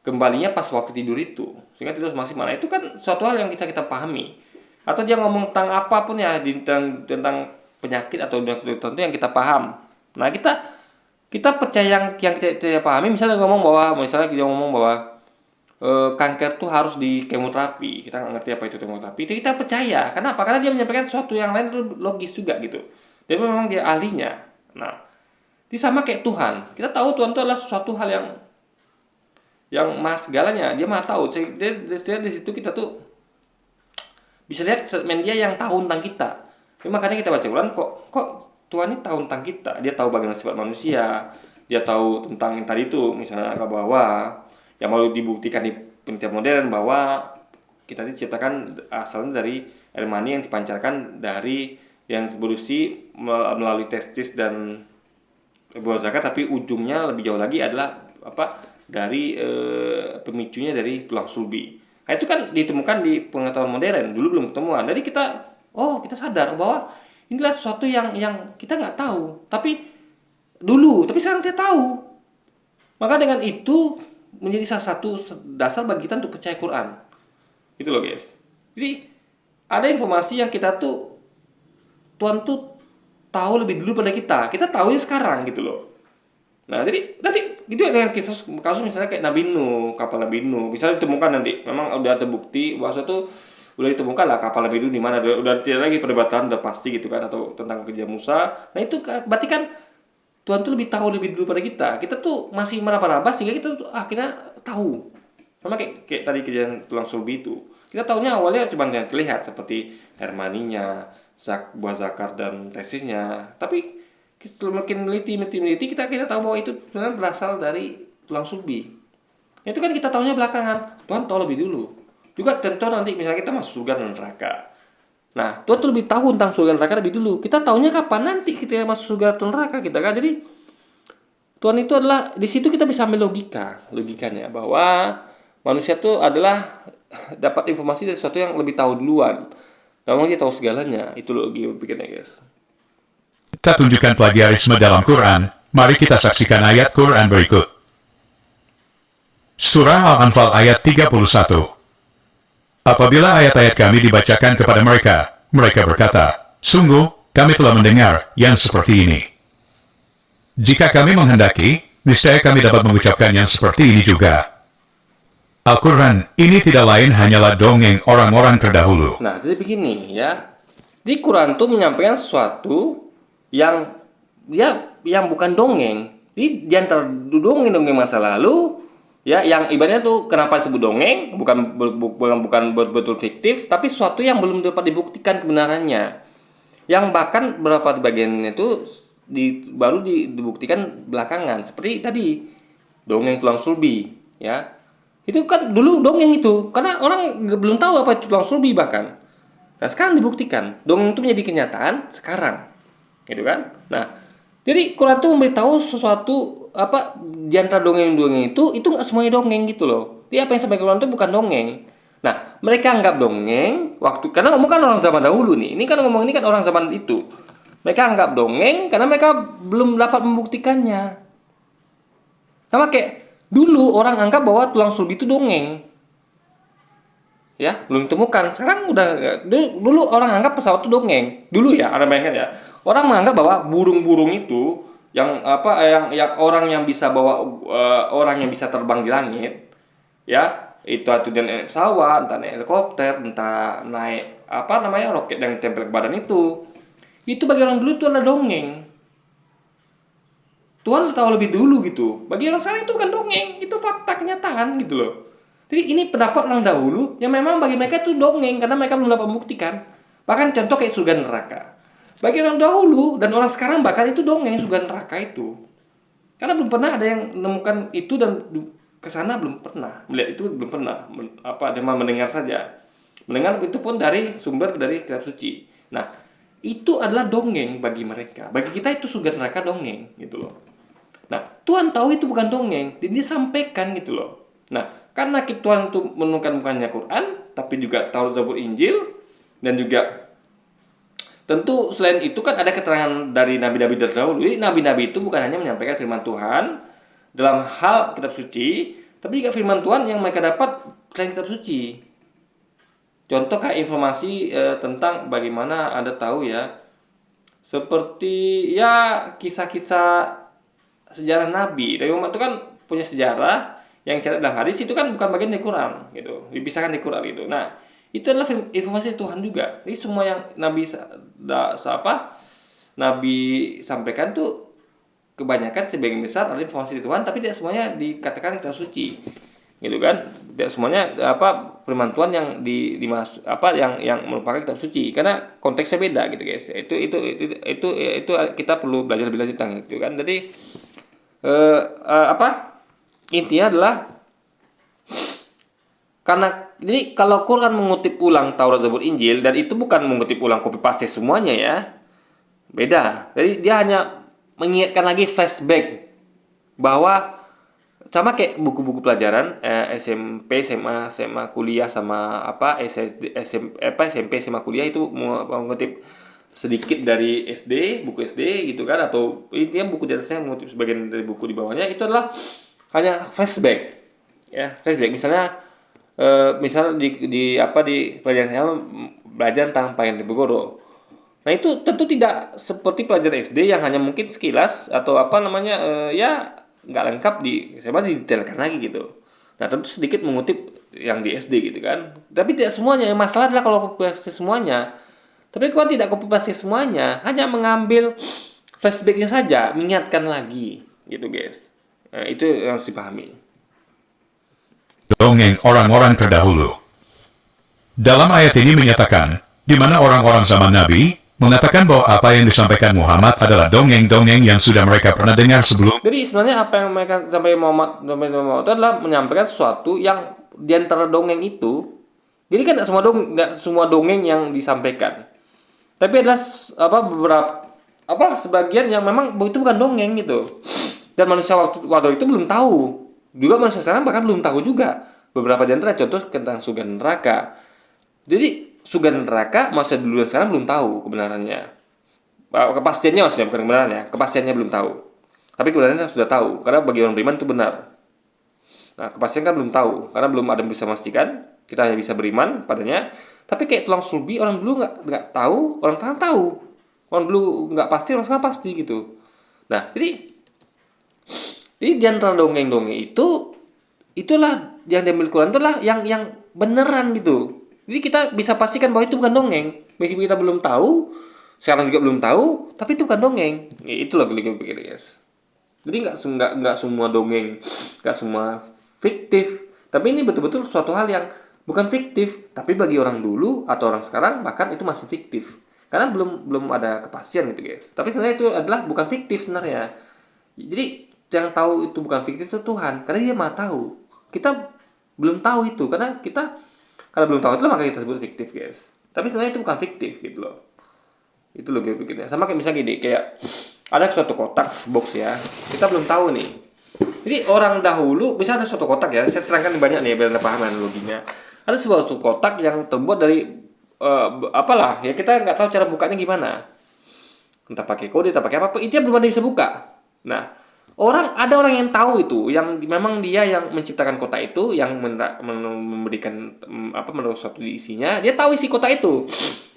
kembalinya pas waktu tidur itu, sehingga tidur masih mana, itu kan suatu hal yang kita pahami. Atau dia ngomong tentang apapun ya, tentang penyakit atau penyakit tertentu yang kita paham. Nah, kita percaya yang kita pahami. Misalnya dia ngomong bahwa kanker tuh harus di kemoterapi, kita nggak ngerti apa itu kemoterapi, itu kita percaya. Kenapa? Karena dia menyampaikan sesuatu yang lain itu logis juga gitu, dan memang dia ahlinya. Nah, ini sama kayak Tuhan, kita tahu Tuhan itu adalah suatu hal yang maha segalanya, dia maha tahu. Dia di situ kita tuh bisa lihat statement dia yang tahu tentang kita. Jadi makanya kita baca Quran, kok Tuhan ini tahu tentang kita, dia tahu bagaimana sifat manusia, dia tahu tentang yang tadi itu, misalnya bahwa yang mau dibuktikan di penelitian modern bahwa kita diciptakan asalnya dari air mani yang dipancarkan dari yang berusi melalui testis dan buah zakat, tapi ujungnya lebih jauh lagi adalah dari pemicunya dari tulang sulbi. Nah, itu kan ditemukan di pengetahuan modern, dulu belum ketemuan. Jadi kita sadar bahwa inilah sesuatu yang kita nggak tahu, tapi sekarang kita tahu. Maka dengan itu menjadi salah satu dasar bagi kita untuk percaya Quran. Gitu loh guys. Jadi ada informasi yang Tuhan tuh tahu lebih dulu pada kita. Kita tahunya sekarang gitu loh. Nah, jadi nanti gitu dengan kasus misalnya kayak kapal Nabi Nuh, misalnya ditemukan nanti, memang udah terbukti bahwa itu udah ditemukan lah kapal Nabi Nuh di mana, udah tidak lagi perdebatan, udah pasti gitu kan, atau tentang kerja Musa. Nah, itu berarti kan Tuhan tuh lebih tahu lebih dulu pada kita. Kita tuh masih meraba-raba sehingga kita tuh akhirnya tahu. Sama kayak tadi kejadian tulang sulbi itu. Kita tahunya awalnya cuma yang terlihat seperti air maninya, buah zakar dan tesisnya. Tapi setelah makin meneliti kita tahu bahwa itu sebenarnya berasal dari tulang sulbi. Itu kan kita tahunya belakangan. Tuhan tahu lebih dulu. Juga tentu nanti misalnya kita masuk surga dan neraka. Nah, Tuhan tuh lebih tahu tentang surga dan neraka lebih dulu. Kita tahunya kapan? Nanti kita masuk surga atau neraka kita kan. Jadi Tuhan itu adalah, di situ kita bisa ambil logikanya bahwa manusia itu adalah dapat informasi dari sesuatu yang lebih tahu duluan. Memang dia tahu segalanya. Itu logika pikirnya guys. Kita tunjukkan plagiarisme dalam Quran. Mari kita saksikan ayat Quran berikut. Surah Al-Anfal ayat 31. Apabila ayat-ayat kami dibacakan kepada mereka, mereka berkata, sungguh, kami telah mendengar yang seperti ini. Jika kami menghendaki, niscaya kami dapat mengucapkan yang seperti ini juga. Al-Quran ini tidak lain hanyalah dongeng orang-orang terdahulu. Nah, jadi begini ya. Di Quran tuh menyampaikan sesuatu yang bukan dongeng. Di antara dongeng masa lalu, ya, yang ibaratnya tuh kenapa disebut dongeng, bukan betul fiktif, tapi sesuatu yang belum dapat dibuktikan kebenarannya. Yang bahkan beberapa bagiannya itu baru dibuktikan belakangan, seperti tadi dongeng tulang sulbi, ya. Itu kan dulu dongeng itu, karena orang belum tahu apa itu tulang sulbi bahkan. Nah, sekarang dibuktikan, dongeng itu menjadi kenyataan sekarang, gitu kan? Nah, jadi Quran itu memberitahu sesuatu di antara dongeng-dongeng itu nggak semuanya dongeng gitu loh. Dia apa yang sampai Quran itu bukan dongeng. Nah, mereka anggap dongeng karena ngomong kan orang zaman dahulu nih. Ini kan orang zaman itu. Mereka anggap dongeng karena mereka belum dapat membuktikannya. Sama kayak dulu orang anggap bahwa tulang sulbi itu dongeng. Ya, belum ditemukan. Sekarang udah, dulu orang anggap pesawat itu dongeng. Dulu ya, Anda bayangkan ya. Orang menganggap bahwa burung-burung itu yang orang yang bisa bawa orang yang bisa terbang di langit, ya, itu dia naik pesawat, entah naik helikopter, entah naik roket yang tempel ke badan itu bagi orang dulu itu adalah dongeng. Tuhan tahu lebih dulu gitu. Bagi orang sekarang itu bukan dongeng, itu fakta kenyataan gitu loh. Jadi ini pendapat orang dahulu yang memang bagi mereka itu dongeng karena mereka belum dapat membuktikan. Bahkan contoh kayak surga neraka. Bagi orang dahulu dan orang sekarang bahkan itu dongeng surga neraka itu. Karena belum pernah ada yang menemukan itu dan kesana belum pernah melihat itu, belum pernah cuma mendengar saja. Mendengar itu pun dari sumber dari kitab suci. Nah, itu adalah dongeng bagi mereka. Bagi kita itu surga neraka dongeng gitu loh. Nah, Tuhan tahu itu bukan dongeng, dan dia sampaikan gitu loh. Nah, karena Tuhan itu menurunkan bukannya Quran, tapi juga Taurat, Zabur, Injil, dan juga tentu selain itu kan ada keterangan dari nabi-nabi terdahulu. Jadi nabi-nabi itu bukan hanya menyampaikan firman Tuhan dalam hal kitab suci, tapi juga firman Tuhan yang mereka dapat selain kitab suci. Contoh kayak informasi tentang bagaimana Anda tahu ya, seperti ya kisah-kisah sejarah nabi. Nabi Muhammad itu kan punya sejarah yang dicatat dalam hadis, itu kan bukan bagian dari Quran gitu, dipisahkan dari Quran gitu. Nah, itu adalah informasi Tuhan juga. Jadi semua yang Nabi sampaikan tuh kebanyakan sebagian besar adalah informasi dari Tuhan, tapi tidak semuanya dikatakan kitab suci, gitu kan? Tidak semuanya firman Tuhan yang yang merupakan kitab suci, karena konteksnya beda gitu guys. Itu kita perlu belajar lebih lanjut tentang itu kan. Jadi intinya adalah karena jadi kalau Quran mengutip ulang Taurat, Zabur, Injil, dan itu bukan mengutip ulang copy paste semuanya ya, beda. Jadi dia hanya mengingatkan lagi flashback bahwa sama kayak buku-buku pelajaran SMP, SMA, kuliah sama SMP, SMA, kuliah itu mengutip sedikit dari buku SD gitu kan, atau intinya buku di atasnya mengutip sebagian dari buku di bawahnya. Itu adalah hanya flashback ya, flashback. Misal di pelajaran saya belajar tentang Pangeran Diponegoro. Nah, itu tentu tidak seperti pelajaran SD yang hanya mungkin sekilas atau ya nggak lengkap di SMA didetailkan lagi gitu. Nah, tentu sedikit mengutip yang di SD gitu kan. Tapi tidak semuanya. Masalah adalah kalau copy paste semuanya. Tapi kalau tidak copy paste semuanya, hanya mengambil flashbacknya saja, mengingatkan lagi gitu guys. Nah, itu yang harus dipahami. Dongeng orang-orang terdahulu. Dalam ayat ini menyatakan, di mana orang-orang zaman Nabi mengatakan bahwa apa yang disampaikan Muhammad adalah dongeng-dongeng yang sudah mereka pernah dengar sebelum. Jadi sebenarnya apa yang mereka sampaikan Muhammad itu adalah menyampaikan sesuatu yang di antara dongeng itu. Jadi kan nggak semua dongeng yang disampaikan. Tapi adalah beberapa sebagian yang memang itu bukan dongeng gitu. Dan manusia waktu itu belum tahu. Juga manusia sekarang bahkan belum tahu juga. Beberapa di antara contoh tentang surga dan neraka. Jadi surga dan neraka manusia dulu dan sekarang belum tahu kebenarannya. Kepastiannya maksudnya, bukan kebenarannya. Kepastiannya belum tahu. Tapi kebenarannya sudah tahu. Karena bagi orang beriman itu benar. Nah, kepastian kan belum tahu. Karena belum ada yang bisa memastikan. Kita hanya bisa beriman padanya. Tapi kayak tulang sulbi, orang dulu nggak tahu, orang sekarang tahu. Orang dulu nggak pasti, orang sekarang pasti gitu. Nah, jadi di antara dongeng-dongeng itulah yang diambil Quran, itulah yang beneran gitu. Jadi kita bisa pastikan bahwa itu bukan dongeng. Meskipun kita belum tahu, sekarang juga belum tahu, tapi itu bukan dongeng. Ya, itulah gue pikir guys. Jadi nggak semua dongeng, nggak semua fiktif. Tapi ini betul-betul suatu hal yang bukan fiktif, tapi bagi orang dulu atau orang sekarang bahkan itu masih fiktif. Karena belum ada kepastian gitu guys. Tapi sebenarnya itu adalah bukan fiktif sebenarnya. Jadi yang tahu itu bukan fiktif itu Tuhan, karena Dia Maha tahu. Kita belum tahu itu, karena belum tahu itu maka kita sebut fiktif guys. Tapi sebenarnya itu bukan fiktif gitu loh. Itu loh gue pikirnya. Sama kayak misalnya gini, kayak ada suatu kotak box ya, kita belum tahu nih. Jadi orang dahulu, bisa ada suatu kotak ya, saya terangkan banyak nih biar Anda paham analoginya. Ada sebuah kotak yang terbuat dari ya kita nggak tahu cara bukanya gimana. Entah pakai kode, entah pakai apa, intinya belum ada yang bisa buka. Nah, ada orang yang tahu itu, yang memang dia yang menciptakan kotak itu, yang memberikan menurut suatu isinya, dia tahu isi kotak itu.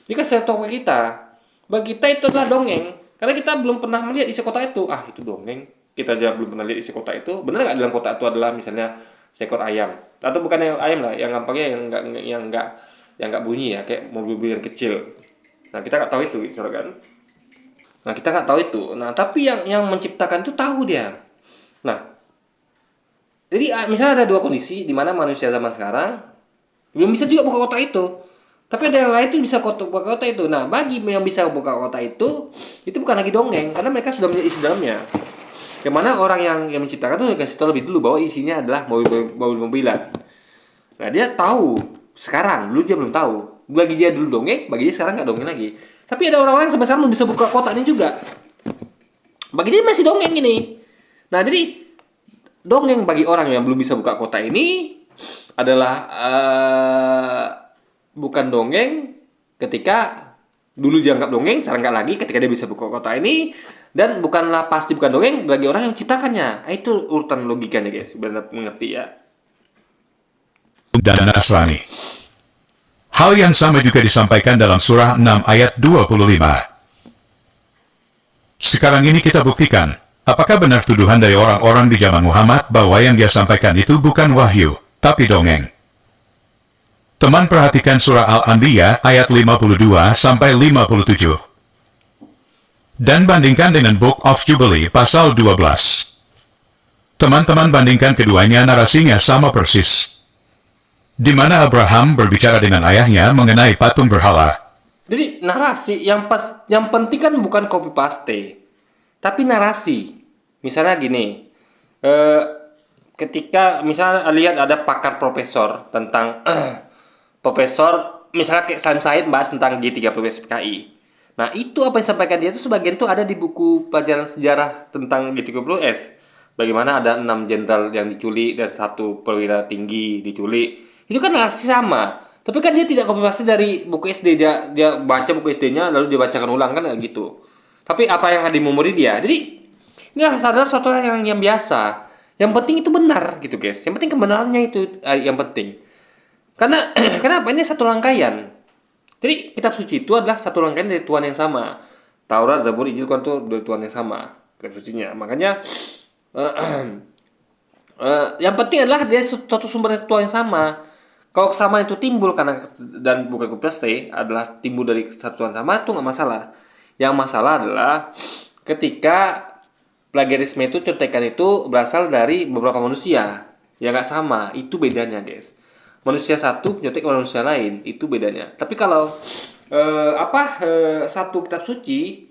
Dia kasih tahu ke kita. Bagi kita itu adalah dongeng, karena kita belum pernah melihat isi kotak itu. Itu dongeng. Kita aja belum pernah lihat isi kotak itu. Benar nggak dalam kotak itu adalah misalnya seekor ayam, atau bukan yang ayam lah, yang gampangnya yang nggak bunyi ya, kayak mobil-mobil yang kecil. Nah, kita nggak tahu itu, gitu kan? Nah, kita nggak tahu itu. Nah, tapi yang menciptakan itu tahu dia. Nah, jadi misalnya ada dua kondisi di mana manusia zaman sekarang belum bisa juga buka kotak itu. Tapi ada yang lain tuh bisa buka kotak itu. Nah, bagi yang bisa buka kotak itu bukan lagi dongeng, karena mereka sudah melihat isi dalamnya. Yang mana orang yang menciptakan tuh kasih tahu lebih dulu bahwa isinya adalah mobil-mobilan. Nah, dia tahu sekarang, dulu dia belum tahu. Bagi dia dulu dongeng, bagi dia sekarang nggak dongeng lagi. Tapi ada orang-orang yang sampai sekarang belum bisa buka kotak ini juga. Bagi dia masih dongeng ini. Nah, jadi dongeng bagi orang yang belum bisa buka kota ini adalah bukan dongeng ketika dulu dianggap dongeng, sekarang nggak lagi ketika dia bisa buka kota ini, dan bukanlah pasti bukan dongeng bagi orang yang menciptakannya. Nah, itu urutan logikanya guys, benar mengerti ya. Dan Nasrani. Hal yang sama juga disampaikan dalam surah 6 ayat 25. Sekarang ini kita buktikan, apakah benar tuduhan dari orang-orang di zaman Muhammad bahwa yang dia sampaikan itu bukan wahyu, tapi dongeng. Teman perhatikan surah Al-Anbiya ayat 52 sampai 57. Dan bandingkan dengan Book of Jubilee pasal 12. Teman-teman bandingkan keduanya, narasinya sama persis. Di mana Abraham berbicara dengan ayahnya mengenai patung berhala. Jadi narasi yang penting kan bukan copy paste, tapi narasi. Misalnya gini, ketika misalnya lihat ada pakar profesor tentang profesor misalnya kayak Salim Said bahas tentang G30S PKI. Nah, itu apa yang disampaikan dia itu sebagian itu ada di buku pelajaran sejarah tentang G30S. Bagaimana ada 6 jenderal yang diculik dan 1 perwira tinggi diculik. Itu kan narasi sama. Tapi kan dia tidak copy paste dari buku SD, dia baca buku SD-nya lalu dia bacakan ulang kan gitu. Tapi apa yang ada di memori dia. Jadi ini adalah suatu hal yang biasa. Yang penting itu benar gitu guys. Yang penting kebenarannya itu yang penting. Karena kenapa ini satu rangkaian. Jadi kitab suci itu adalah satu rangkaian dari Tuhan yang sama. Taurat, Zabur, Injil, Quran itu dari Tuhan yang sama kitab sucinya. Makanya yang penting adalah dia suatu sumber dari Tuhan yang sama. Kalau kesamaan itu timbul karena dan bukan copy paste adalah timbul dari kesatuan sama itu nggak masalah. Yang masalah adalah ketika plagiarisme itu contekan itu berasal dari beberapa manusia yang nggak sama, itu bedanya guys. Manusia satu nyontek manusia lain, itu bedanya. Tapi kalau satu kitab suci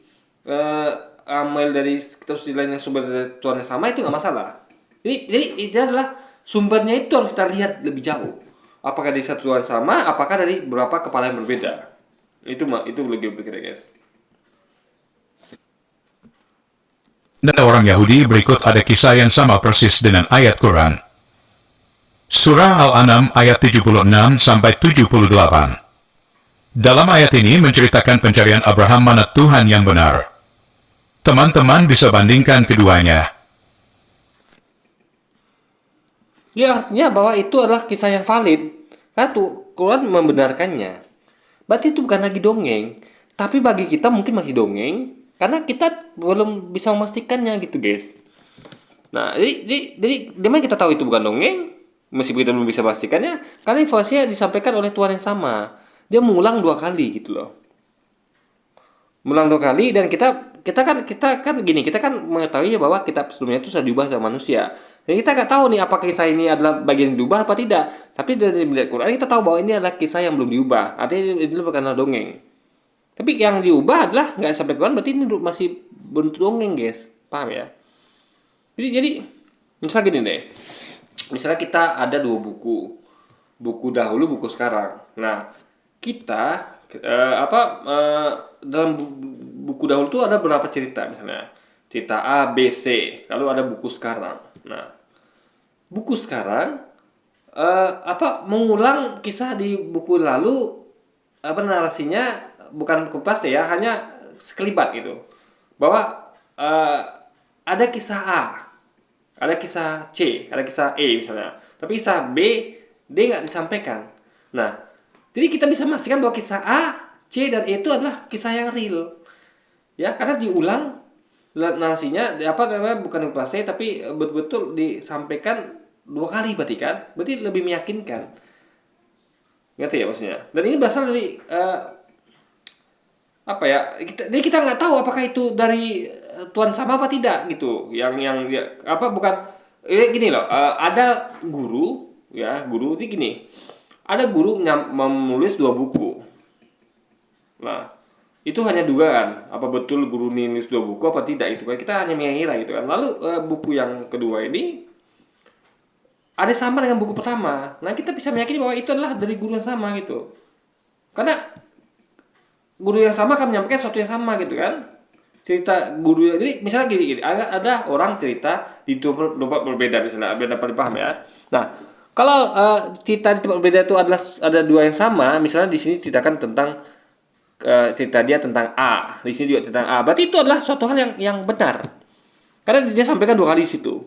ambil dari kitab suci lain yang sumber dari Tuhan yang sama itu nggak masalah. Jadi itu adalah sumbernya itu harus kita lihat lebih jauh. Apakah dari satu Tuhan sama, apakah dari beberapa kepala yang berbeda. Itu lebih berpikir guys. Dan orang Yahudi berikut ada kisah yang sama persis dengan ayat Quran. Surah Al-An'am ayat 76 sampai 78. Dalam ayat ini menceritakan pencarian Abraham manat Tuhan yang benar. Teman-teman bisa bandingkan keduanya. Ya artinya bahwa itu adalah kisah yang valid. Satu, Quran membenarkannya. Berarti itu bukan lagi dongeng. Tapi bagi kita mungkin masih dongeng. Karena kita belum bisa memastikannya gitu guys. Nah, jadi dimana kita tahu itu bukan dongeng? Meskipun kita belum bisa pastikannya. Karena informasinya disampaikan oleh Tuhan yang sama. Dia mengulang 2 kali gitu loh. Mengulang 2 kali dan kita kan mengetahui bahwa kitab sebelumnya itu sudah diubah sama manusia. Dan kita nggak tahu nih apakah kisah ini adalah bagian yang diubah apa tidak. Tapi dari melihat Quran kita tahu bahwa ini adalah kisah yang belum diubah. Artinya ini bukan dongeng. Tapi yang diubah adalah nggak sampai Quran, berarti ini masih bentuk dongeng guys. Paham ya? Jadi misalnya gini deh. Misalnya kita ada 2 buku. Buku dahulu, buku sekarang. Nah, kita dalam buku dahulu itu ada beberapa cerita misalnya. Cerita A, B, C. Lalu ada buku sekarang. Nah, buku sekarang mengulang kisah di buku lalu, narasinya bukan copy paste ya, hanya sekelibat gitu. Bahwa ada kisah A, ada kisah C, ada kisah E misalnya. Tapi kisah B, D nggak disampaikan. Nah, jadi kita bisa memastikan bahwa kisah A, C, dan E itu adalah kisah yang real. Ya, karena diulang narasinya bukan copy paste tapi betul-betul disampaikan 2 kali berarti kan? Berarti lebih meyakinkan. Ngerti ya maksudnya? Dan ini berasal dari jadi kita nggak tahu apakah itu dari Tuhan sama apa tidak gitu. Gini loh, ada guru ini gini. Ada guru menulis 2 buku. Nah, itu hanya dugaan. Apa betul guru nulis 2 buku apa tidak itu kan kita hanya mengira gitu kan. Lalu buku yang kedua ini ada sama dengan buku pertama. Nah, kita bisa meyakini bahwa itu adalah dari guru yang sama gitu. Karena guru yang sama akan menyampaikan sesuatu yang sama gitu kan. cerita guru. Jadi misalnya gini, ada orang cerita di tempat berbeda, misalnya biar dapat dipaham ya. Nah, kalau cerita di tempat berbeda itu ada dua yang sama, misalnya di sini ceritakan tentang cerita dia tentang A, di sini juga tentang A, berarti itu adalah suatu hal yang benar, karena dia sampaikan dua kali di situ.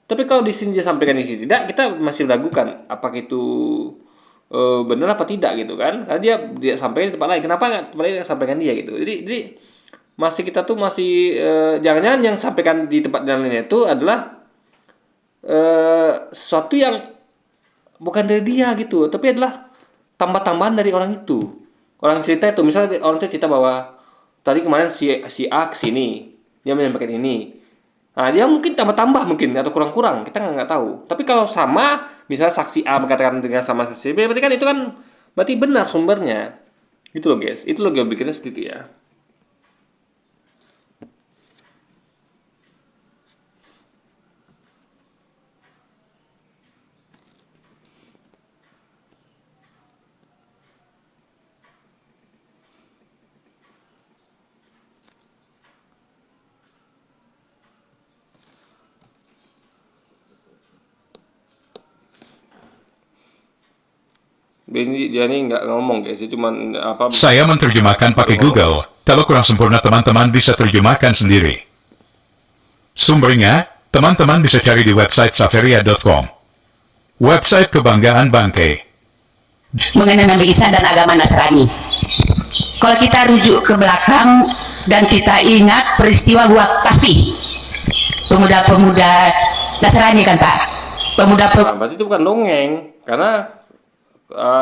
Tapi kalau di sini dia sampaikan, di sini tidak, kita masih meragukan apakah itu benar apa tidak gitu kan, karena dia sampaikan di tempat lain, kenapa nggak tempat lain yang sampaikan dia gitu. Jadi masih kita tuh masih jangan-jangan yang sampaikan di tempat yang lain itu adalah sesuatu yang bukan dari dia gitu, tapi adalah tambah-tambahan dari orang itu. Orang cerita itu, misalnya orang itu cerita bahwa tadi kemarin si A kesini, dia menyampaikan ini. Nah, dia mungkin tambah-tambah mungkin atau kurang-kurang, kita nggak tahu. Tapi kalau sama, misalnya saksi A berkatakan dengan sama saksi B, berarti kan itu kan berarti benar sumbernya. Gitu loh guys, itu loh gue pikirnya seperti itu ya. Dia ini nggak ngomong guys, dia cuman apa? Saya menerjemahkan pakai Google. Kalau kurang sempurna teman-teman bisa terjemahkan sendiri. Sumbernya, teman-teman bisa cari di website saferia.com. Website kebanggaan Bangke. Mengenai Nabi Isa dan agama Nasrani. Kalau kita rujuk ke belakang dan kita ingat peristiwa Gua Kafi, pemuda-pemuda Nasrani kan Pak? Berarti itu bukan dongeng, karena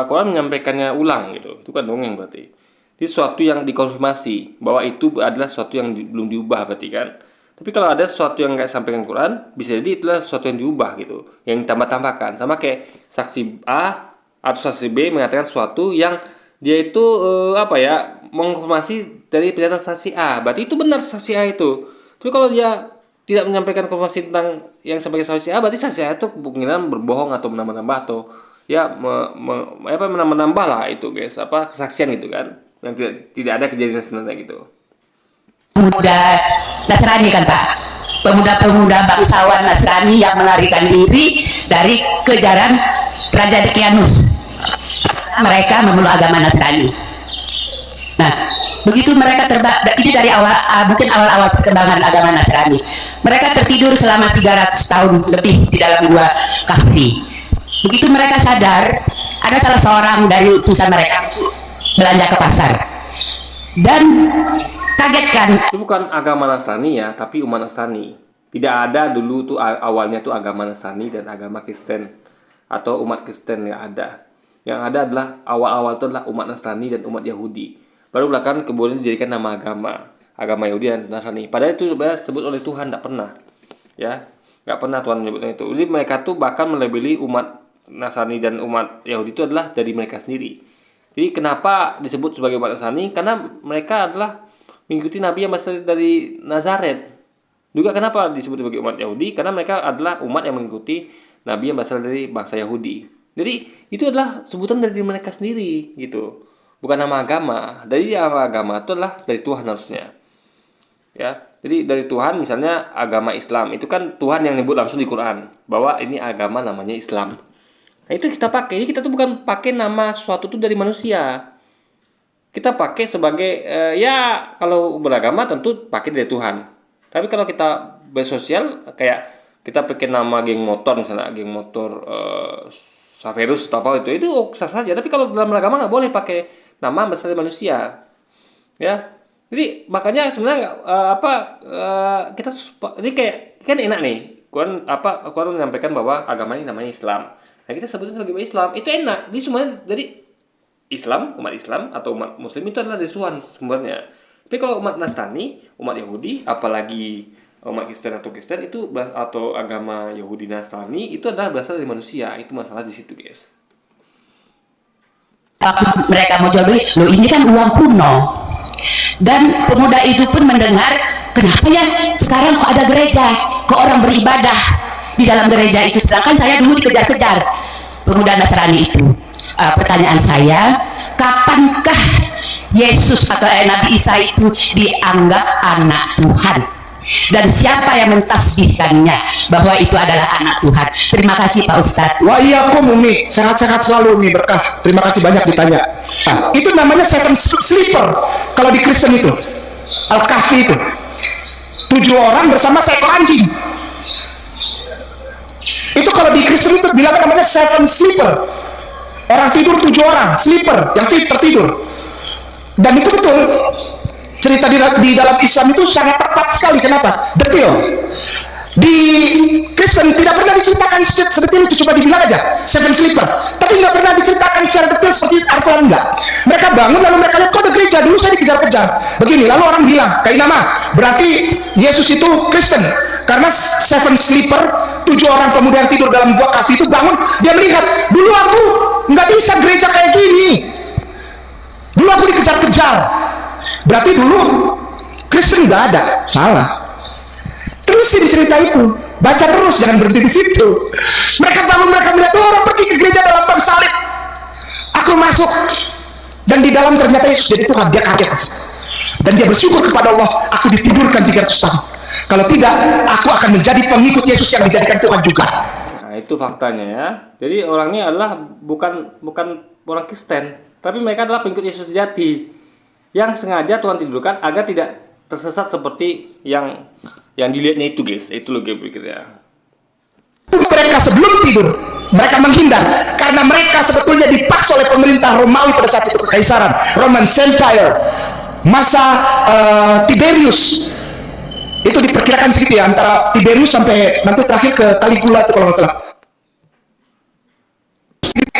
Quran menyampaikannya ulang gitu. Itu kan dongeng berarti. Itu sesuatu yang dikonfirmasi bahwa itu adalah sesuatu yang belum diubah berarti kan. Tapi kalau ada sesuatu yang nggak sampaikan Quran, bisa jadi itulah sesuatu yang diubah gitu, yang ditambah-tambahkan. Sama kayak saksi A atau saksi B mengatakan sesuatu yang dia itu mengkonfirmasi dari pernyataan saksi A. Berarti itu benar saksi A itu. Tapi kalau dia tidak menyampaikan konfirmasi tentang yang sampaikan saksi A, berarti saksi A itu kemungkinan berbohong atau menambah-nambah atau ya menambah lah itu guys, kesaksian gitu kan, yang tidak ada kejadian sebenarnya gitu. Pemuda Nasrani kan Pak? Pemuda-pemuda bangsawan Nasrani yang melarikan diri dari kejaran Raja Dekianus. Mereka memeluk agama Nasrani. Nah, begitu mereka ini dari mungkin awal-awal perkembangan agama Nasrani. Mereka tertidur selama 300 tahun lebih di dalam Gua Kahfi. Begitu mereka sadar, ada salah seorang dari utusan mereka belanja ke pasar dan kagetkan. Itu bukan agama Nasrani ya, tapi umat Nasrani. Tidak ada dulu tuh awalnya tuh agama Nasrani dan agama Kristen atau umat Kristen, nggak ada. Yang ada adalah awal-awal itu adalah umat Nasrani dan umat Yahudi. Baru belakangan kemudian dijadikan nama agama Yahudi dan Nasrani. Padahal itu sebenarnya disebut oleh Tuhan, tidak pernah, ya, nggak pernah Tuhan menyebutnya itu. Jadi mereka tuh bahkan melabeli umat Nasrani dan umat Yahudi itu adalah dari mereka sendiri. Jadi kenapa disebut sebagai umat Nasrani? Karena mereka adalah mengikuti Nabi yang berasal dari Nazaret. Juga kenapa disebut sebagai umat Yahudi? Karena mereka adalah umat yang mengikuti Nabi yang berasal dari bangsa Yahudi. Jadi itu adalah sebutan dari mereka sendiri gitu. Bukan nama agama. Dari nama agama itu adalah dari Tuhan harusnya. Ya. Jadi dari Tuhan, misalnya agama Islam itu kan Tuhan yang nyebut langsung di Quran bahwa ini agama namanya Islam. Nah itu kita pakai. Jadi kita tuh bukan pakai nama suatu tuh dari manusia. Kita pakai sebagai ya kalau beragama tentu pakai dari Tuhan. Tapi kalau kita bersosial kayak kita pakai nama geng motor, misalnya geng motor Saverus atau apa itu sah saja. Tapi kalau dalam agama nggak boleh pakai nama berasal dari manusia. Ya. Jadi makanya sebenarnya kita ini kayak kan enak nih. Quran menyampaikan bahwa agama ini namanya Islam. Nah kita sebutnya sebagai Islam, itu enak. Jadi semuanya dari Islam, umat Islam atau umat Muslim itu adalah dari Tuhan sumbernya. Tapi kalau umat Nasrani, umat Yahudi, apalagi umat Kristen atau Kristen itu atau agama Yahudi Nasrani itu adalah berasal dari manusia. Itu masalah di situ guys. Waktu mereka mau jual beli, loh ini kan uang kuno. Dan pemuda itu pun mendengar, kenapa ya sekarang kok ada gereja, kok orang beribadah di dalam gereja itu, sedangkan saya dulu dikejar-kejar pemuda Nasrani itu. Pertanyaan saya, kapankah Yesus atau Nabi Isa itu dianggap anak Tuhan. Dan siapa yang mentasbihkannya bahwa itu adalah anak Tuhan? Terima kasih Pak Ustadz. Wa iyyakum Umi, sehat-sehat selalu Umi, berkah. Terima kasih banyak ditanya. Nah, itu namanya seven sleeper. Kalau di Kristen itu Al-Kahfi itu 7 orang bersama seekor anjing. Itu kalau di Kristen itu bilang namanya seven sleeper. Orang tidur 7 orang, sleeper yang tertidur. Dan itu betul. Cerita di dalam Islam itu sangat tepat sekali. Kenapa? Detil. Di Kristen tidak pernah diceritakan sedetil itu, coba dibilang aja seven sleeper, tapi nggak pernah diceritakan secara detail seperti Al-Quran. Enggak. Mereka bangun lalu mereka lihat kok ada gereja, dulu saya dikejar-kejar begini, lalu orang bilang kayak nama berarti Yesus itu Kristen karena seven sleeper, 7 orang pemuda yang tidur dalam gua kahfi itu bangun, dia melihat dulu aku nggak bisa gereja kayak gini, dulu aku dikejar-kejar. Berarti dulu Kristen nggak ada, salah. Terusin cerita itu, baca terus, jangan berhenti di situ. Mereka bangun, mereka melihat orang pergi ke gereja dalam bang salib. Aku masuk, dan di dalam ternyata Yesus jadi Tuhan. Dia kaget, dan dia bersyukur kepada Allah. Aku ditidurkan 300 tahun. Kalau tidak, aku akan menjadi pengikut Yesus yang dijadikan Tuhan juga. Nah, itu faktanya ya. Jadi orang ini adalah bukan orang Kristen, tapi mereka adalah pengikut Yesus sejati yang sengaja Tuhan tidurkan agar tidak tersesat seperti yang dilihatnya itu, guys. Itu loh gue pikir ya. Mereka sebelum tidur, mereka menghindar karena mereka sebetulnya dipaksa oleh pemerintah Romawi pada saat itu, kekaisaran Roman Empire, masa Tiberius. Itu diperkirakan segitu ya, antara Tiberius sampai nanti terakhir ke Caligula itu kalau nggak salah.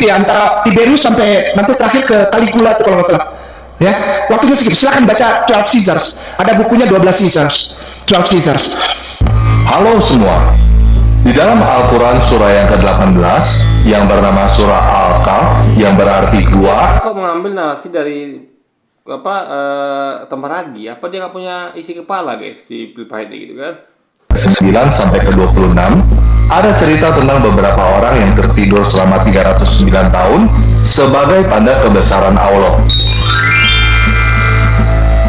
Ya, antara Tiberius sampai nanti terakhir ke Caligula itu kalau nggak salah. Ya, waktunya segitu. Silakan baca 12 Caesars. Ada bukunya 12 Caesars. 12 Caesars. Halo semua. Di dalam Al-Quran surah yang ke-18 yang bernama surah Al-Kahf yang berarti gua. Kok mengambil narasi dari Temparagi? Apa dia nggak punya isi kepala, guys, di Pilpahit gitu kan? 9 sampai ke 26 ada cerita tentang beberapa orang yang tertidur selama 309 tahun sebagai tanda kebesaran Allah.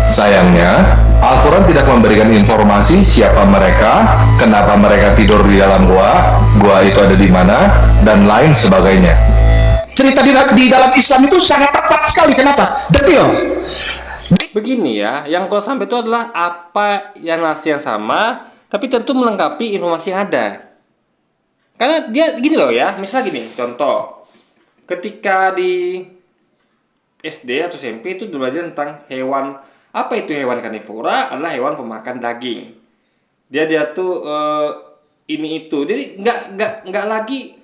Sayangnya, Al-Quran tidak memberikan informasi siapa mereka, kenapa mereka tidur di dalam gua itu ada di mana, dan lain sebagainya. Cerita di dalam Islam itu sangat tepat sekali. Kenapa? Detil. Begini ya, yang kalau sampai itu adalah apa yang narasi yang sama, tapi tentu melengkapi informasi yang ada. Karena dia gini loh ya, misalnya gini, contoh, ketika di SD atau SMP itu belajar tentang hewan. Apa itu hewan karnivora? Adalah hewan pemakan daging. Dia tuh ini itu. Jadi nggak lagi,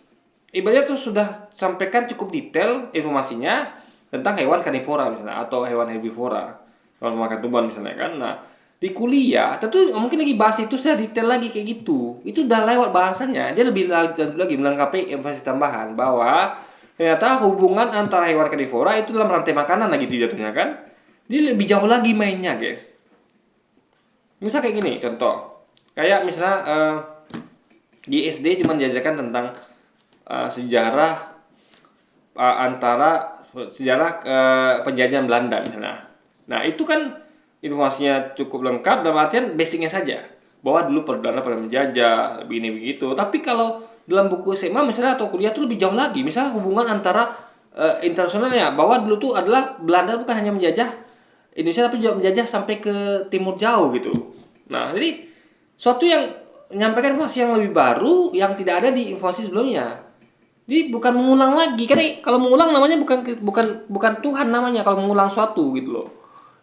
ibaratnya tuh sudah sampaikan cukup detail informasinya tentang hewan karnivora misalnya, atau hewan herbivora, hewan pemakan tumbuhan misalnya kan. Nah, di kuliah tentu mungkin lagi bahas itu secara detail lagi kayak gitu. Itu udah lewat bahasanya. Dia lebih lagi melengkapi informasi tambahan bahwa ternyata hubungan antara hewan karnivora itu dalam rantai makanan lagi jatuhnya kan. Dia lebih jauh lagi mainnya, guys. Misal kayak gini, contoh. Kayak misalnya di SD cuma diajarkan tentang sejarah penjajahan Belanda misalnya. Nah, itu kan informasinya cukup lengkap dalam artian basicnya saja. Bahwa dulu Belanda pernah menjajah, begini begitu. Tapi kalau dalam buku SMA misalnya atau kuliah itu lebih jauh lagi. Misalnya hubungan antara internasionalnya, bahwa dulu tuh adalah Belanda bukan hanya menjajah Indonesia tapi juga menjajah sampai ke timur jauh gitu. Nah, jadi suatu yang menyampaikan informasi yang lebih baru yang tidak ada di informasi sebelumnya. Jadi bukan mengulang lagi. Karena kalau mengulang namanya bukan Tuhan namanya kalau mengulang suatu gitu loh.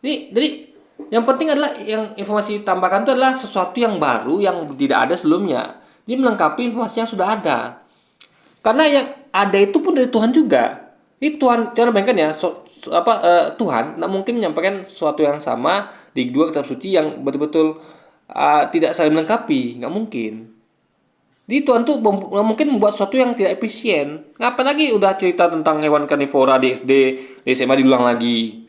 Jadi yang penting adalah yang informasi tambahkan itu adalah sesuatu yang baru yang tidak ada sebelumnya. Dia melengkapi informasi yang sudah ada. Karena yang ada itu pun dari Tuhan juga. Ini Tuhan bayangkan ya, Tuhan nggak mungkin menyampaikan sesuatu yang sama di dua kitab suci yang betul-betul tidak saling melengkapi, nggak mungkin. Jadi Tuhan tuh nggak mungkin membuat sesuatu yang tidak efisien. Ngapain lagi udah cerita tentang hewan karnivora di SD, di SMA diulang lagi.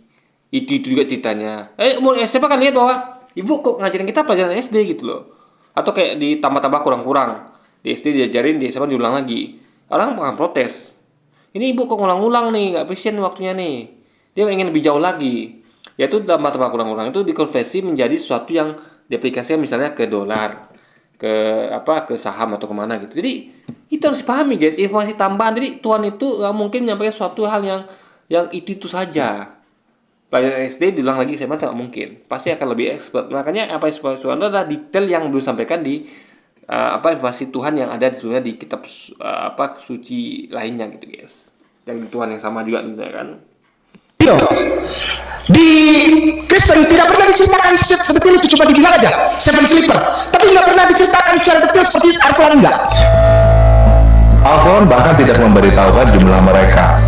Itu juga ceritanya. SMA kan lihat bahwa ibu kok ngajarin kita pelajaran SD gitu loh. Atau kayak ditambah-tambah kurang-kurang. Di SD diajarin, di SMA diulang lagi. Orang akan protes. Ini ibu kok ngulang-ngulang nih, nggak efisien waktunya nih. Dia ingin lebih jauh lagi. yaitu dalam mata kurang-kurang itu dikonversi menjadi sesuatu yang diaplikasikan misalnya ke dolar, ke saham atau kemana gitu. Jadi itu harus dipahami guys, informasi tambahan. Jadi Tuhan itu nggak mungkin menyampaikan suatu hal yang itu saja. Pelajaran SD diulang lagi SMA tidak mungkin, pasti akan lebih expert. Makanya apa yang Tuhan itu adalah detail yang belum disampaikan di informasi Tuhan yang ada di sebenarnya di kitab suci lainnya gitu guys, yang di Tuhan yang sama juga gitu kan. Di Kristen tidak pernah diceritakan seperti itu, cuma dibilang aja seven sleeper, tapi nggak pernah diceritakan secara detail seperti Al-Quran enggak. Al-Quran bahkan tidak memberitahukan jumlah mereka.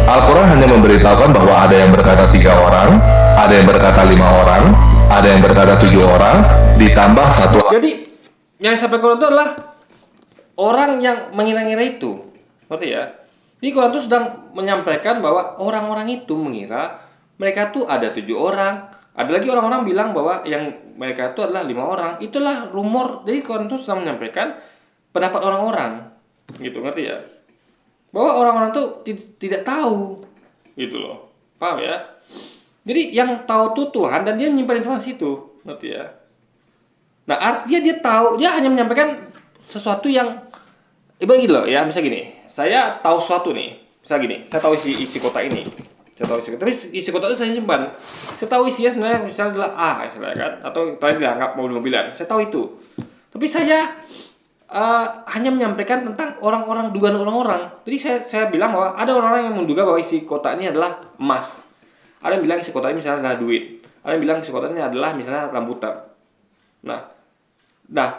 Al-Quran hanya memberitahukan bahwa ada yang berkata 3 orang, ada yang berkata 5 orang, ada yang berkata 7 orang, ditambah 1. Jadi yang disampaikan itu adalah orang yang mengira-ngira itu, ngerti ya? Jadi Quran itu sedang menyampaikan bahwa orang-orang itu mengira mereka tuh ada 7 orang, ada lagi orang-orang bilang bahwa yang mereka itu adalah 5 orang. Itulah rumor. Jadi Quran itu sedang menyampaikan pendapat orang-orang, gitu, ngerti ya? Bahwa orang-orang tuh tidak tahu, gitu loh, paham ya? Jadi yang tahu tuh Tuhan dan dia menyimpan informasi itu, ngerti ya? Nah artinya dia tahu, dia hanya menyampaikan sesuatu yang ibarat gitu loh ya, misalnya gini, saya tahu sesuatu nih, misalnya gini, saya tahu isi kotak ini, saya tahu isi kotak, tapi isi kotak itu saya simpan, saya tahu isinya sebenarnya misalnya adalah A, misalnya kan, atau tadi dianggap mobil-mobilan, saya tahu itu, tapi saya hanya menyampaikan tentang orang-orang, dugaan orang-orang. Jadi saya bilang bahwa ada orang-orang yang menduga bahwa isi kotak ini adalah emas. Ada yang bilang isi kotak ini misalnya adalah duit. Ada yang bilang isi kotak ini adalah misalnya rambutan. Nah,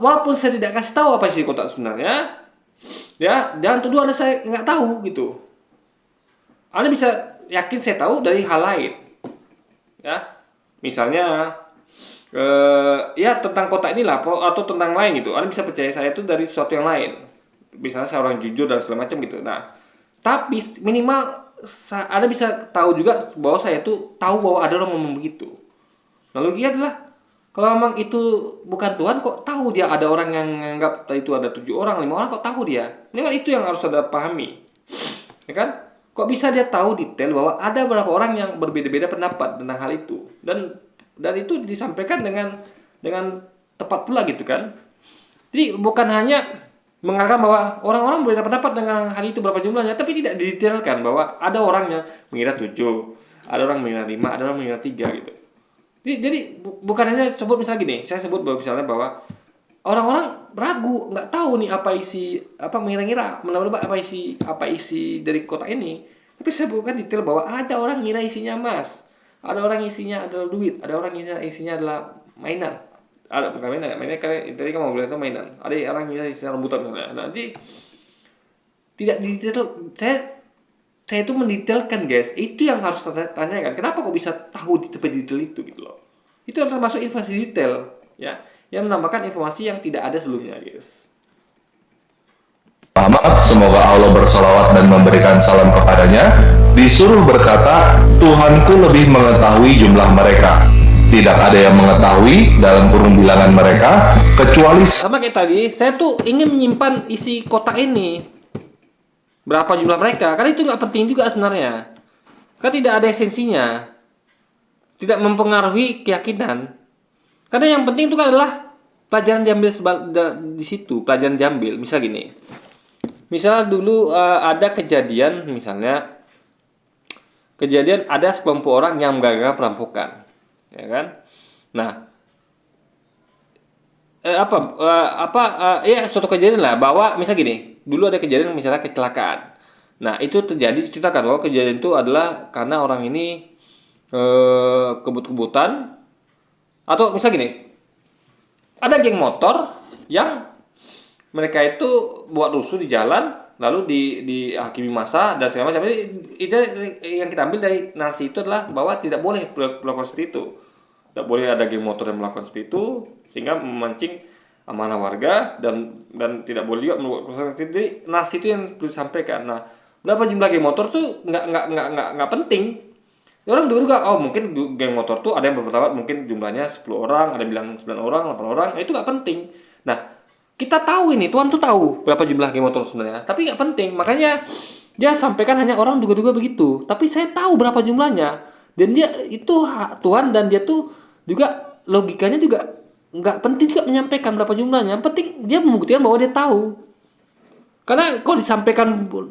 walaupun saya tidak kasih tahu apa isi kotak sebenarnya, ya, dan tuduh Anda saya nggak tahu gitu. Anda bisa yakin saya tahu dari hal lain, ya. Misalnya ya tentang kotak inilah atau tentang lain gitu. Anda bisa percaya saya itu dari sesuatu yang lain. Misalnya saya orang jujur dan segala macam gitu. Nah, tapi minimal Anda bisa tahu juga bahwa saya itu tahu bahwa ada orang ngomong begitu. Lalu dia adalah kalau memang itu bukan Tuhan, kok tahu dia ada orang yang menganggap itu ada 7 orang, 5 orang, kok tahu dia? Minimal itu yang harus Anda pahami. Ya kan? Kok bisa dia tahu detail bahwa ada beberapa orang yang berbeda-beda pendapat tentang hal itu. Dan itu disampaikan dengan tepat pula gitu kan. Jadi bukan hanya mengatakan bahwa orang-orang berbeda pendapat dengan hal itu berapa jumlahnya, tapi tidak didetailkan bahwa ada orang yang mengira 7, ada orang mengira 5, ada orang mengira 3 gitu. Jadi bukan hanya sebut misalnya gini, saya sebut bahwa misalnya bahwa orang-orang ragu, nggak tahu nih apa isi, mengira-ngira, menebak apa isi dari kotak ini. Tapi saya bukan detail bahwa ada orang ngira isinya emas. Ada orang isinya adalah duit, ada orang isinya adalah mainan. Ada bukan mainan kayak tadi kamu bilang itu mainan. Ada orang isinya rambutan misalnya. Nanti tidak detail. Saya itu mendetailkan guys. Itu yang harus tanyakan. Kenapa kok bisa tahu di detail itu gitu loh? Itu termasuk informasi detail ya, yang menambahkan informasi yang tidak ada sebelumnya guys. Muhammad, semoga Allah bersalawat dan memberikan salam kepadanya, disuruh berkata, Tuhanku lebih mengetahui jumlah mereka. Tidak ada yang mengetahui dalam kurung bilangan mereka, kecuali sama kayak tadi, saya tuh ingin menyimpan isi kotak ini. Berapa jumlah mereka, karena itu nggak penting juga sebenarnya. Kan tidak ada esensinya. Tidak mempengaruhi keyakinan. Karena yang penting itu kan adalah pelajaran diambil di situ, pelajaran diambil. Misal gini. Misalnya dulu ada kejadian, ada sekelompok orang yang menggagalkan perampokan, ya kan? Nah, suatu kejadian lah bahwa misalnya gini, dulu ada kejadian misalnya kecelakaan. Nah, itu terjadi diceritakan bahwa kejadian itu adalah karena orang ini kebut-kebutan, atau misalnya gini, ada geng motor yang mereka itu buat rusuh di jalan, lalu dihakimi massa dan segala macam. Itu yang kita ambil dari narasi itu adalah bahwa tidak boleh melakukan seperti itu. Tidak boleh ada geng motor yang melakukan seperti itu, sehingga memancing amanah warga dan tidak boleh juga melakukan seperti itu. Jadi narasi itu yang perlu disampaikan. Nah, berapa jumlah geng motor tuh nggak penting. Orang juga, mungkin geng motor tuh ada yang berpendapat mungkin jumlahnya 10 orang, ada yang bilang 9 orang, 8 orang, itu nggak penting. Nah, kita tahu ini, Tuhan tuh tahu berapa jumlah geng motor sebenarnya, tapi nggak penting. Makanya dia sampaikan hanya orang duga-duga begitu. Tapi saya tahu berapa jumlahnya. Dan dia itu Tuhan, dan dia tuh juga logikanya juga nggak penting juga menyampaikan berapa jumlahnya. Yang penting dia membuktikan bahwa dia tahu. Karena kalau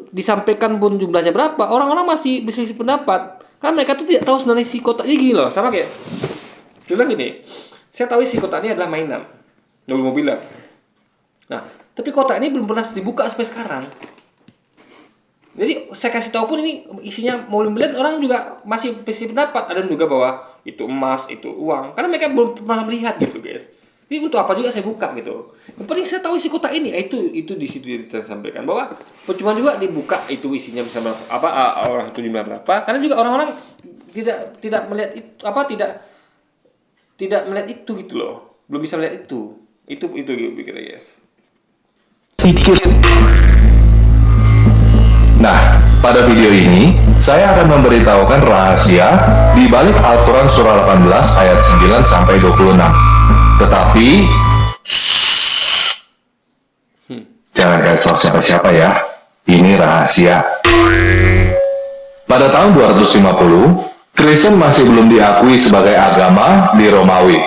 disampaikan pun jumlahnya berapa, orang-orang masih berselisih pendapat. Karena mereka tuh tidak tahu sebenarnya isi kotak ini, gini loh, sama kayak bilang gini. Saya tahu isi kotak ini adalah mainan, mobil-mobilan. Nah, tapi kotak ini belum pernah dibuka sampai sekarang. Jadi saya kasih tahu pun ini isinya mobil-mobilan, orang juga masih berselisih pendapat. Ada yang juga bahwa itu emas, itu uang. Karena mereka belum pernah melihat gitu, guys. Jadi untuk apa juga saya buka gitu. Yang penting saya tahu isi kotak ini. Itu di situ saya sampaikan bahwa percuma juga dibuka itu isinya bisa apa orang itu jumlah berapa. Karena juga orang-orang tidak melihat itu, tidak melihat itu gitu loh. Belum bisa melihat itu. Itu gitu, guys. Sikit. Nah, pada video ini, saya akan memberitahukan rahasia di balik Al-Quran Surah 18 ayat 9 sampai 26. Tetapi, jangan kasih tahu siapa-siapa ya. Ini rahasia. Pada tahun 250, Kristen masih belum diakui sebagai agama di Romawi.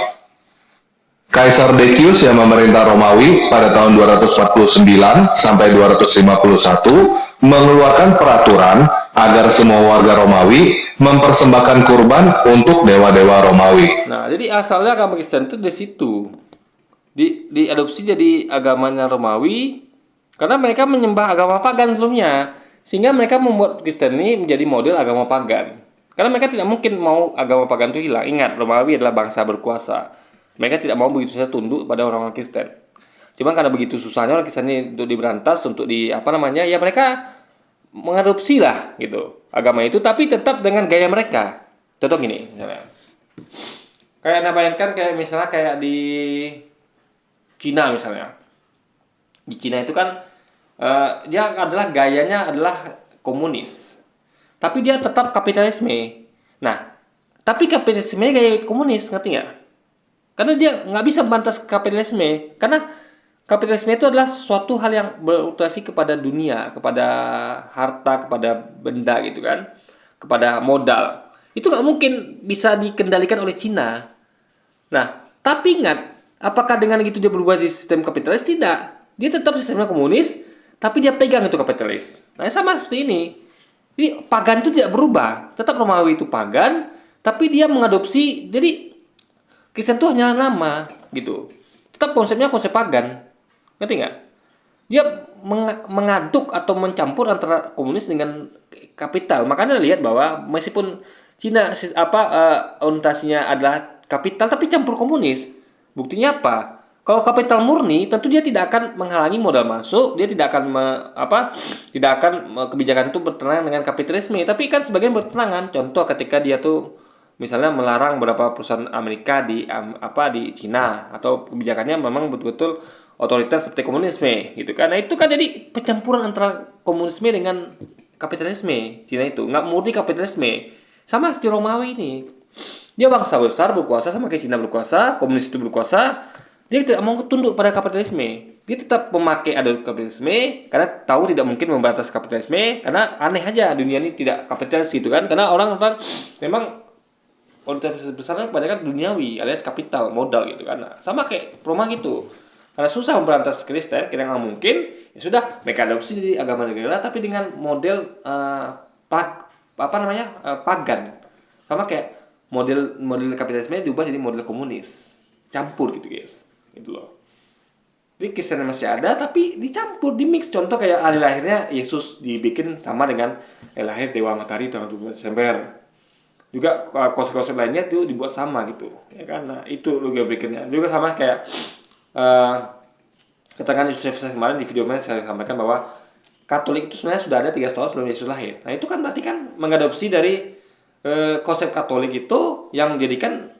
Kaisar Decius yang memerintah Romawi pada tahun 249 sampai 251 mengeluarkan peraturan agar semua warga Romawi mempersembahkan kurban untuk dewa-dewa Romawi. Nah, jadi asalnya agama Kristen itu dari situ. Diadopsi jadi agamanya Romawi karena mereka menyembah agama pagan sebelumnya. Sehingga mereka membuat Kristen ini menjadi model agama pagan. Karena mereka tidak mungkin mau agama pagan itu hilang. Ingat, Romawi adalah bangsa berkuasa. Mereka tidak mau begitu saja tunduk pada orang-orang Kristen. Cuma karena begitu susahnya orang Kristen ini untuk diberantas, untuk ya mereka mengadopsi lah gitu agama itu, tapi tetap dengan gaya mereka. Contoh gini, misalnya. Kayak bayangkan kayak di Cina misalnya. Di Cina itu kan dia adalah gayanya adalah komunis. Tapi dia tetap kapitalisme. Nah, tapi kapitalisme gaya komunis, ngerti nggak? Karena dia nggak bisa membantas kapitalisme. Karena kapitalisme itu adalah suatu hal yang berorientasi kepada dunia, kepada harta, kepada benda gitu kan, kepada modal. Itu nggak mungkin bisa dikendalikan oleh Cina. Nah, tapi ingat, apakah dengan gitu dia berubah di sistem kapitalis? Tidak. Dia tetap sistemnya komunis, tapi dia pegang itu kapitalis. Nah, sama seperti ini. Jadi pagan itu tidak berubah. Tetap Romawi itu pagan, tapi dia mengadopsi. Jadi Kristen itu hanya nama gitu. Tetap konsepnya konsep pagan. Ngerti nggak? Dia mengaduk atau mencampur antara komunis dengan kapital. Makanya lihat bahwa meskipun Cina orientasinya adalah kapital tapi campur komunis. Buktinya apa? Kalau kapital murni, tentu dia tidak akan menghalangi modal masuk, dia tidak akan kebijakan itu bertentangan dengan kapitalisme, tapi kan sebagian bertentangan. Contoh ketika dia tuh misalnya melarang beberapa perusahaan Amerika di Cina, atau kebijakannya memang betul-betul otoritas seperti komunisme gitu kan. Nah, itu kan jadi pencampuran antara komunisme dengan kapitalisme. Cina itu nggak murni kapitalisme. Sama seperti Romawi ini. Dia bangsa besar berkuasa, sama kayak Cina berkuasa, komunis itu berkuasa. Dia tidak mau tunduk pada kapitalisme. Dia tetap memakai aduk kapitalisme karena tahu tidak mungkin membatas kapitalisme, karena aneh aja dunia ini tidak kapitalis gitu kan. Karena orang-orang memang orientasi besarnya kebanyakan duniawi alias kapital, modal gitu kan. Nah, sama kayak Roma gitu. Karena susah memberantas Kristen, kira nggak mungkin, ya sudah mereka adopsi di agama negara tapi dengan model pagan. Sama kayak model kapitalisme diubah jadi model komunis. Campur gitu, guys. Gitu loh. Jadi Kristen masih ada tapi dicampur, dimix. Contoh kayak hari lahirnya Yesus dibikin sama dengan lahir Dewa Matahari tanggal 12 Desember. Juga konsep-konsep lainnya itu dibuat sama gitu, ya kan? Nah, itu logika berikutnya. Juga sama kayak keterangan Yusuf kemarin di video saya sampaikan bahwa Katolik itu sebenarnya sudah ada 3 tahun sebelum Yesus lahir. Nah, itu kan berarti kan mengadopsi dari konsep Katolik itu yang menjadikan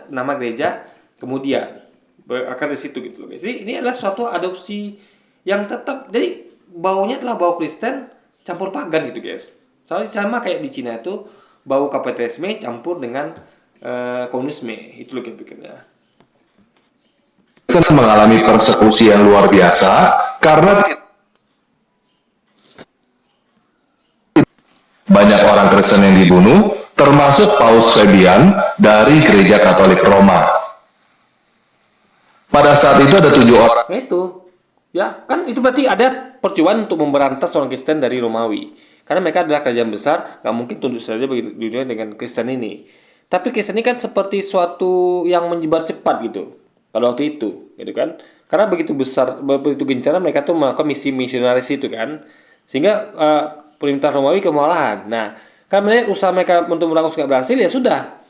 nama gereja kemudian berakar di situ gitu loh, guys. Jadi ini adalah suatu adopsi yang tetap, jadi baunya adalah bau Kristen campur pagan gitu, guys. Soalnya sama kayak di Cina itu bau kapitalisme campur dengan komunisme. Itu loh pikirnya. Kristen mengalami persekusi yang luar biasa karena banyak orang Kristen yang dibunuh termasuk Paus Fabian dari Gereja Katolik Roma. Pada saat itu ada 7 orang. Nah itu, ya kan itu berarti ada percobaan untuk memberantas orang Kristen dari Romawi. Karena mereka adalah kerajaan besar, nggak mungkin tunduk saja bagi dunia dengan Kristen ini. Tapi Kristen ini kan seperti suatu yang menyebar cepat gitu pada waktu itu, gitu kan? Karena begitu besar, begitu gencarnya mereka tuh melakukan misi misionaris itu kan, sehingga perintah Romawi kewalahan. Nah, kan melihat usaha mereka untuk melakukan nggak berhasil, ya sudah,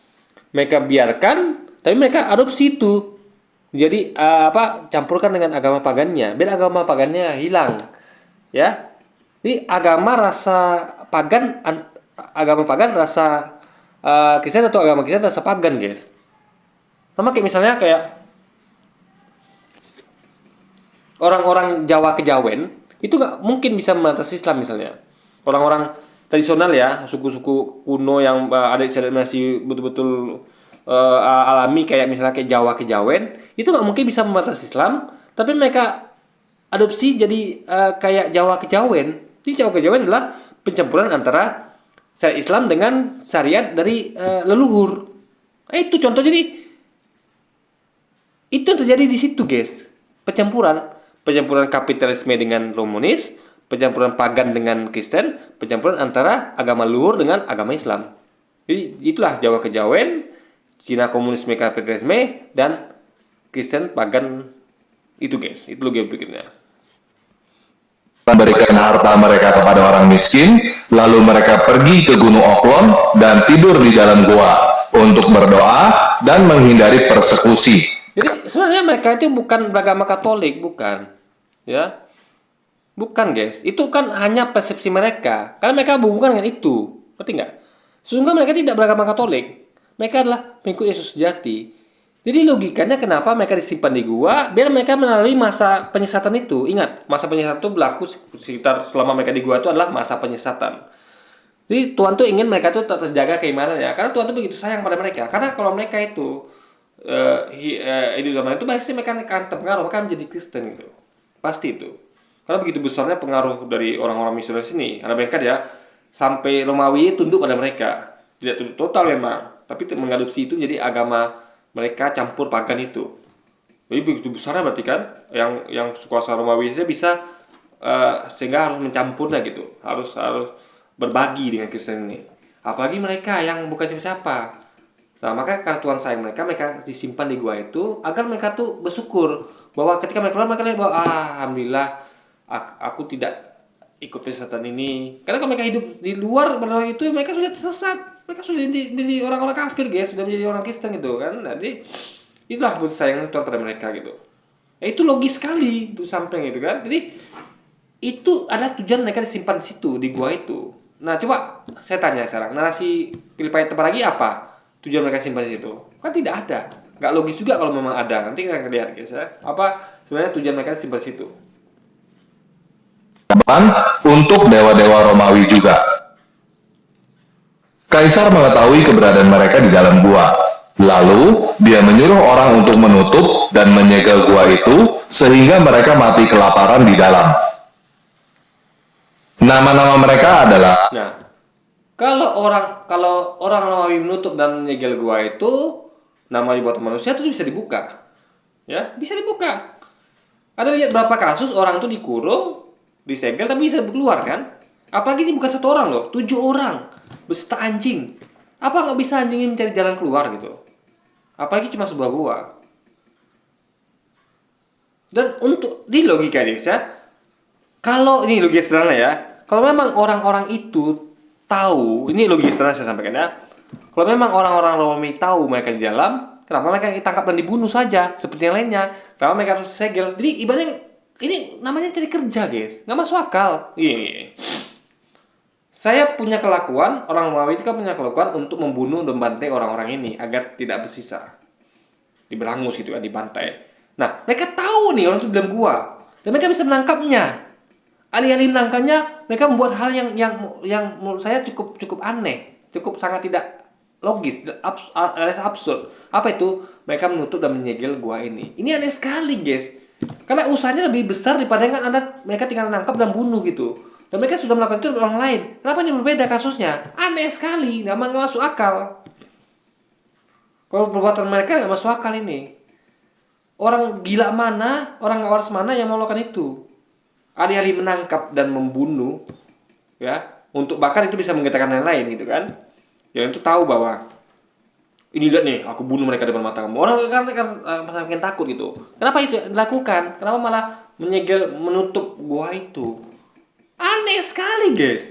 mereka biarkan, tapi mereka adopsi itu. Jadi campurkan dengan agama pagannya, biar agama pagannya hilang, ya. Jadi agama pagan rasa Kristen atau agama Kristen rasa pagan, guys. Sama kayak misalnya kayak orang-orang Jawa Kejawen itu nggak mungkin bisa mengatasi Islam misalnya. Orang-orang tradisional ya, suku-suku kuno yang ada istilah masih betul-betul alami kayak misalnya kayak Jawa Kejawen itu nggak mungkin bisa membatasi Islam, tapi mereka adopsi jadi kayak Jawa Kejawen. Jadi Jawa Kejawen adalah pencampuran antara syariat Islam dengan syariat dari leluhur. Itu contoh, jadi itu yang terjadi di situ, guys. Pencampuran kapitalisme dengan Romanis, pencampuran pagan dengan Kristen, pencampuran antara agama leluhur dengan agama Islam. Jadi itulah Jawa Kejawen, Cina komunisme kapitalisme, dan Kristen pagan itu, guys. Itu logika pikirnya. Memberikan harta mereka kepada orang miskin, lalu mereka pergi ke Gunung Oklon dan tidur di dalam gua untuk berdoa dan menghindari persekusi. Jadi sebenarnya mereka itu bukan beragama Katolik, bukan, ya, bukan, guys. Itu kan hanya persepsi mereka, karena mereka hubungkan dengan itu, ngerti nggak? Sesungguhnya mereka tidak beragama Katolik, mereka adalah pengikut Yesus sejati. Jadi logikanya kenapa mereka disimpan di gua, biar mereka melalui masa penyesatan itu. Ingat, masa penyesatan itu berlaku sekitar selama mereka di gua itu adalah masa penyesatan. Jadi Tuhan tuh ingin mereka tuh terjaga keimanannya, karena Tuhan tuh begitu sayang pada mereka. Karena kalau mereka itu hidup zaman itu pasti mereka akan terpengaruh, mereka menjadi Kristen gitu, pasti itu. Karena begitu besarnya pengaruh dari orang-orang misionaris ini, karena mereka ya sampai Romawi tunduk pada mereka, tidak tunduk total memang, tapi mengadopsi itu jadi agama mereka campur pagan itu. Jadi begitu besarnya berarti kan yang kuasa Romawi saja bisa sehingga harus mencampurnya gitu, harus berbagi dengan Kristen ini. Apalagi mereka yang bukan siapa-siapa. Nah, maka karena Tuhan sayang mereka disimpan di gua itu agar mereka tuh bersyukur bahwa ketika mereka keluar, mereka lihat bahwa alhamdulillah aku tidak ikut penyesatan ini. Karena kalau mereka hidup di luar pada itu, mereka sudah tersesat. Mereka sudah jadi orang-orang kafir, guys, sudah menjadi orang Kristen gitu kan. Jadi itulah buat sayang Tuhan pada mereka gitu. Ya, itu logis sekali itu sampai gitu kan. Jadi itu adalah tujuan mereka disimpan di situ di gua itu. Nah, coba saya tanya sekarang, narasi Filipi tempat lagi apa? Tujuan mereka simpan di situ? Kan tidak ada. Nggak logis juga kalau memang ada. Nanti kita akan lihat, guys, ya. Apa sebenarnya tujuan mereka simpan di situ? Untuk dewa-dewa Romawi juga. Kaisar mengetahui keberadaan mereka di dalam gua. Lalu, dia menyuruh orang untuk menutup dan menyegel gua itu sehingga mereka mati kelaparan di dalam. Nama-nama mereka adalah... Nah, kalau orang Romawi menutup dan menyegel gua itu, nama buat manusia itu bisa dibuka. Ya, bisa dibuka. Ada lihat berapa kasus orang itu dikurung, disegel tapi bisa keluar kan? Apalagi ini bukan 1 orang loh, 7 orang beserta anjing. Apa nggak bisa anjing ini mencari jalan keluar gitu? Apalagi cuma sebuah gua. Dan untuk di logika guys ya, kalau ini logika sederhana ya, kalau memang orang-orang itu tahu, ini logika sederhana saya sampaikan ya. Kalau memang orang-orang Romawi tahu mereka di dalam, kenapa mereka ditangkap dan dibunuh saja seperti yang lainnya? Kenapa mereka harus disegel? Jadi ibaratnya ini namanya cari kerja, guys. Nggak masuk akal. Iya. Saya punya kelakuan, orang Romawi itu kan punya kelakuan untuk membunuh dan membantai orang-orang ini agar tidak bersisa. Diberangus gitu kan, dibantai. Nah, mereka tahu nih orang itu di dalam gua. Dan mereka bisa menangkapnya. Alih-alih menangkapnya, mereka membuat hal yang menurut saya cukup aneh. Cukup sangat tidak logis, alias absurd. Apa itu? Mereka menutup dan menyegel gua ini. Ini aneh sekali, guys. Karena usahanya lebih besar daripada kan mereka tinggal nangkap dan bunuh gitu. Dan mereka sudah melakukan itu dengan orang lain. Kenapa ini berbeda kasusnya? Aneh sekali, nggak masuk akal. Kalau perbuatan mereka nggak masuk akal ini. Orang gila mana, orang waras mana yang mau melakukan itu? Alih-alih menangkap dan membunuh, ya, untuk bahkan itu bisa menggetarkan yang lain gitu kan? Yang itu tahu bahwa ini lihat nih, aku bunuh mereka depan mata kamu. Orang kan makin takut gitu. Kenapa itu dilakukan? Kenapa malah menyegel, menutup gua itu? Aneh sekali, guys.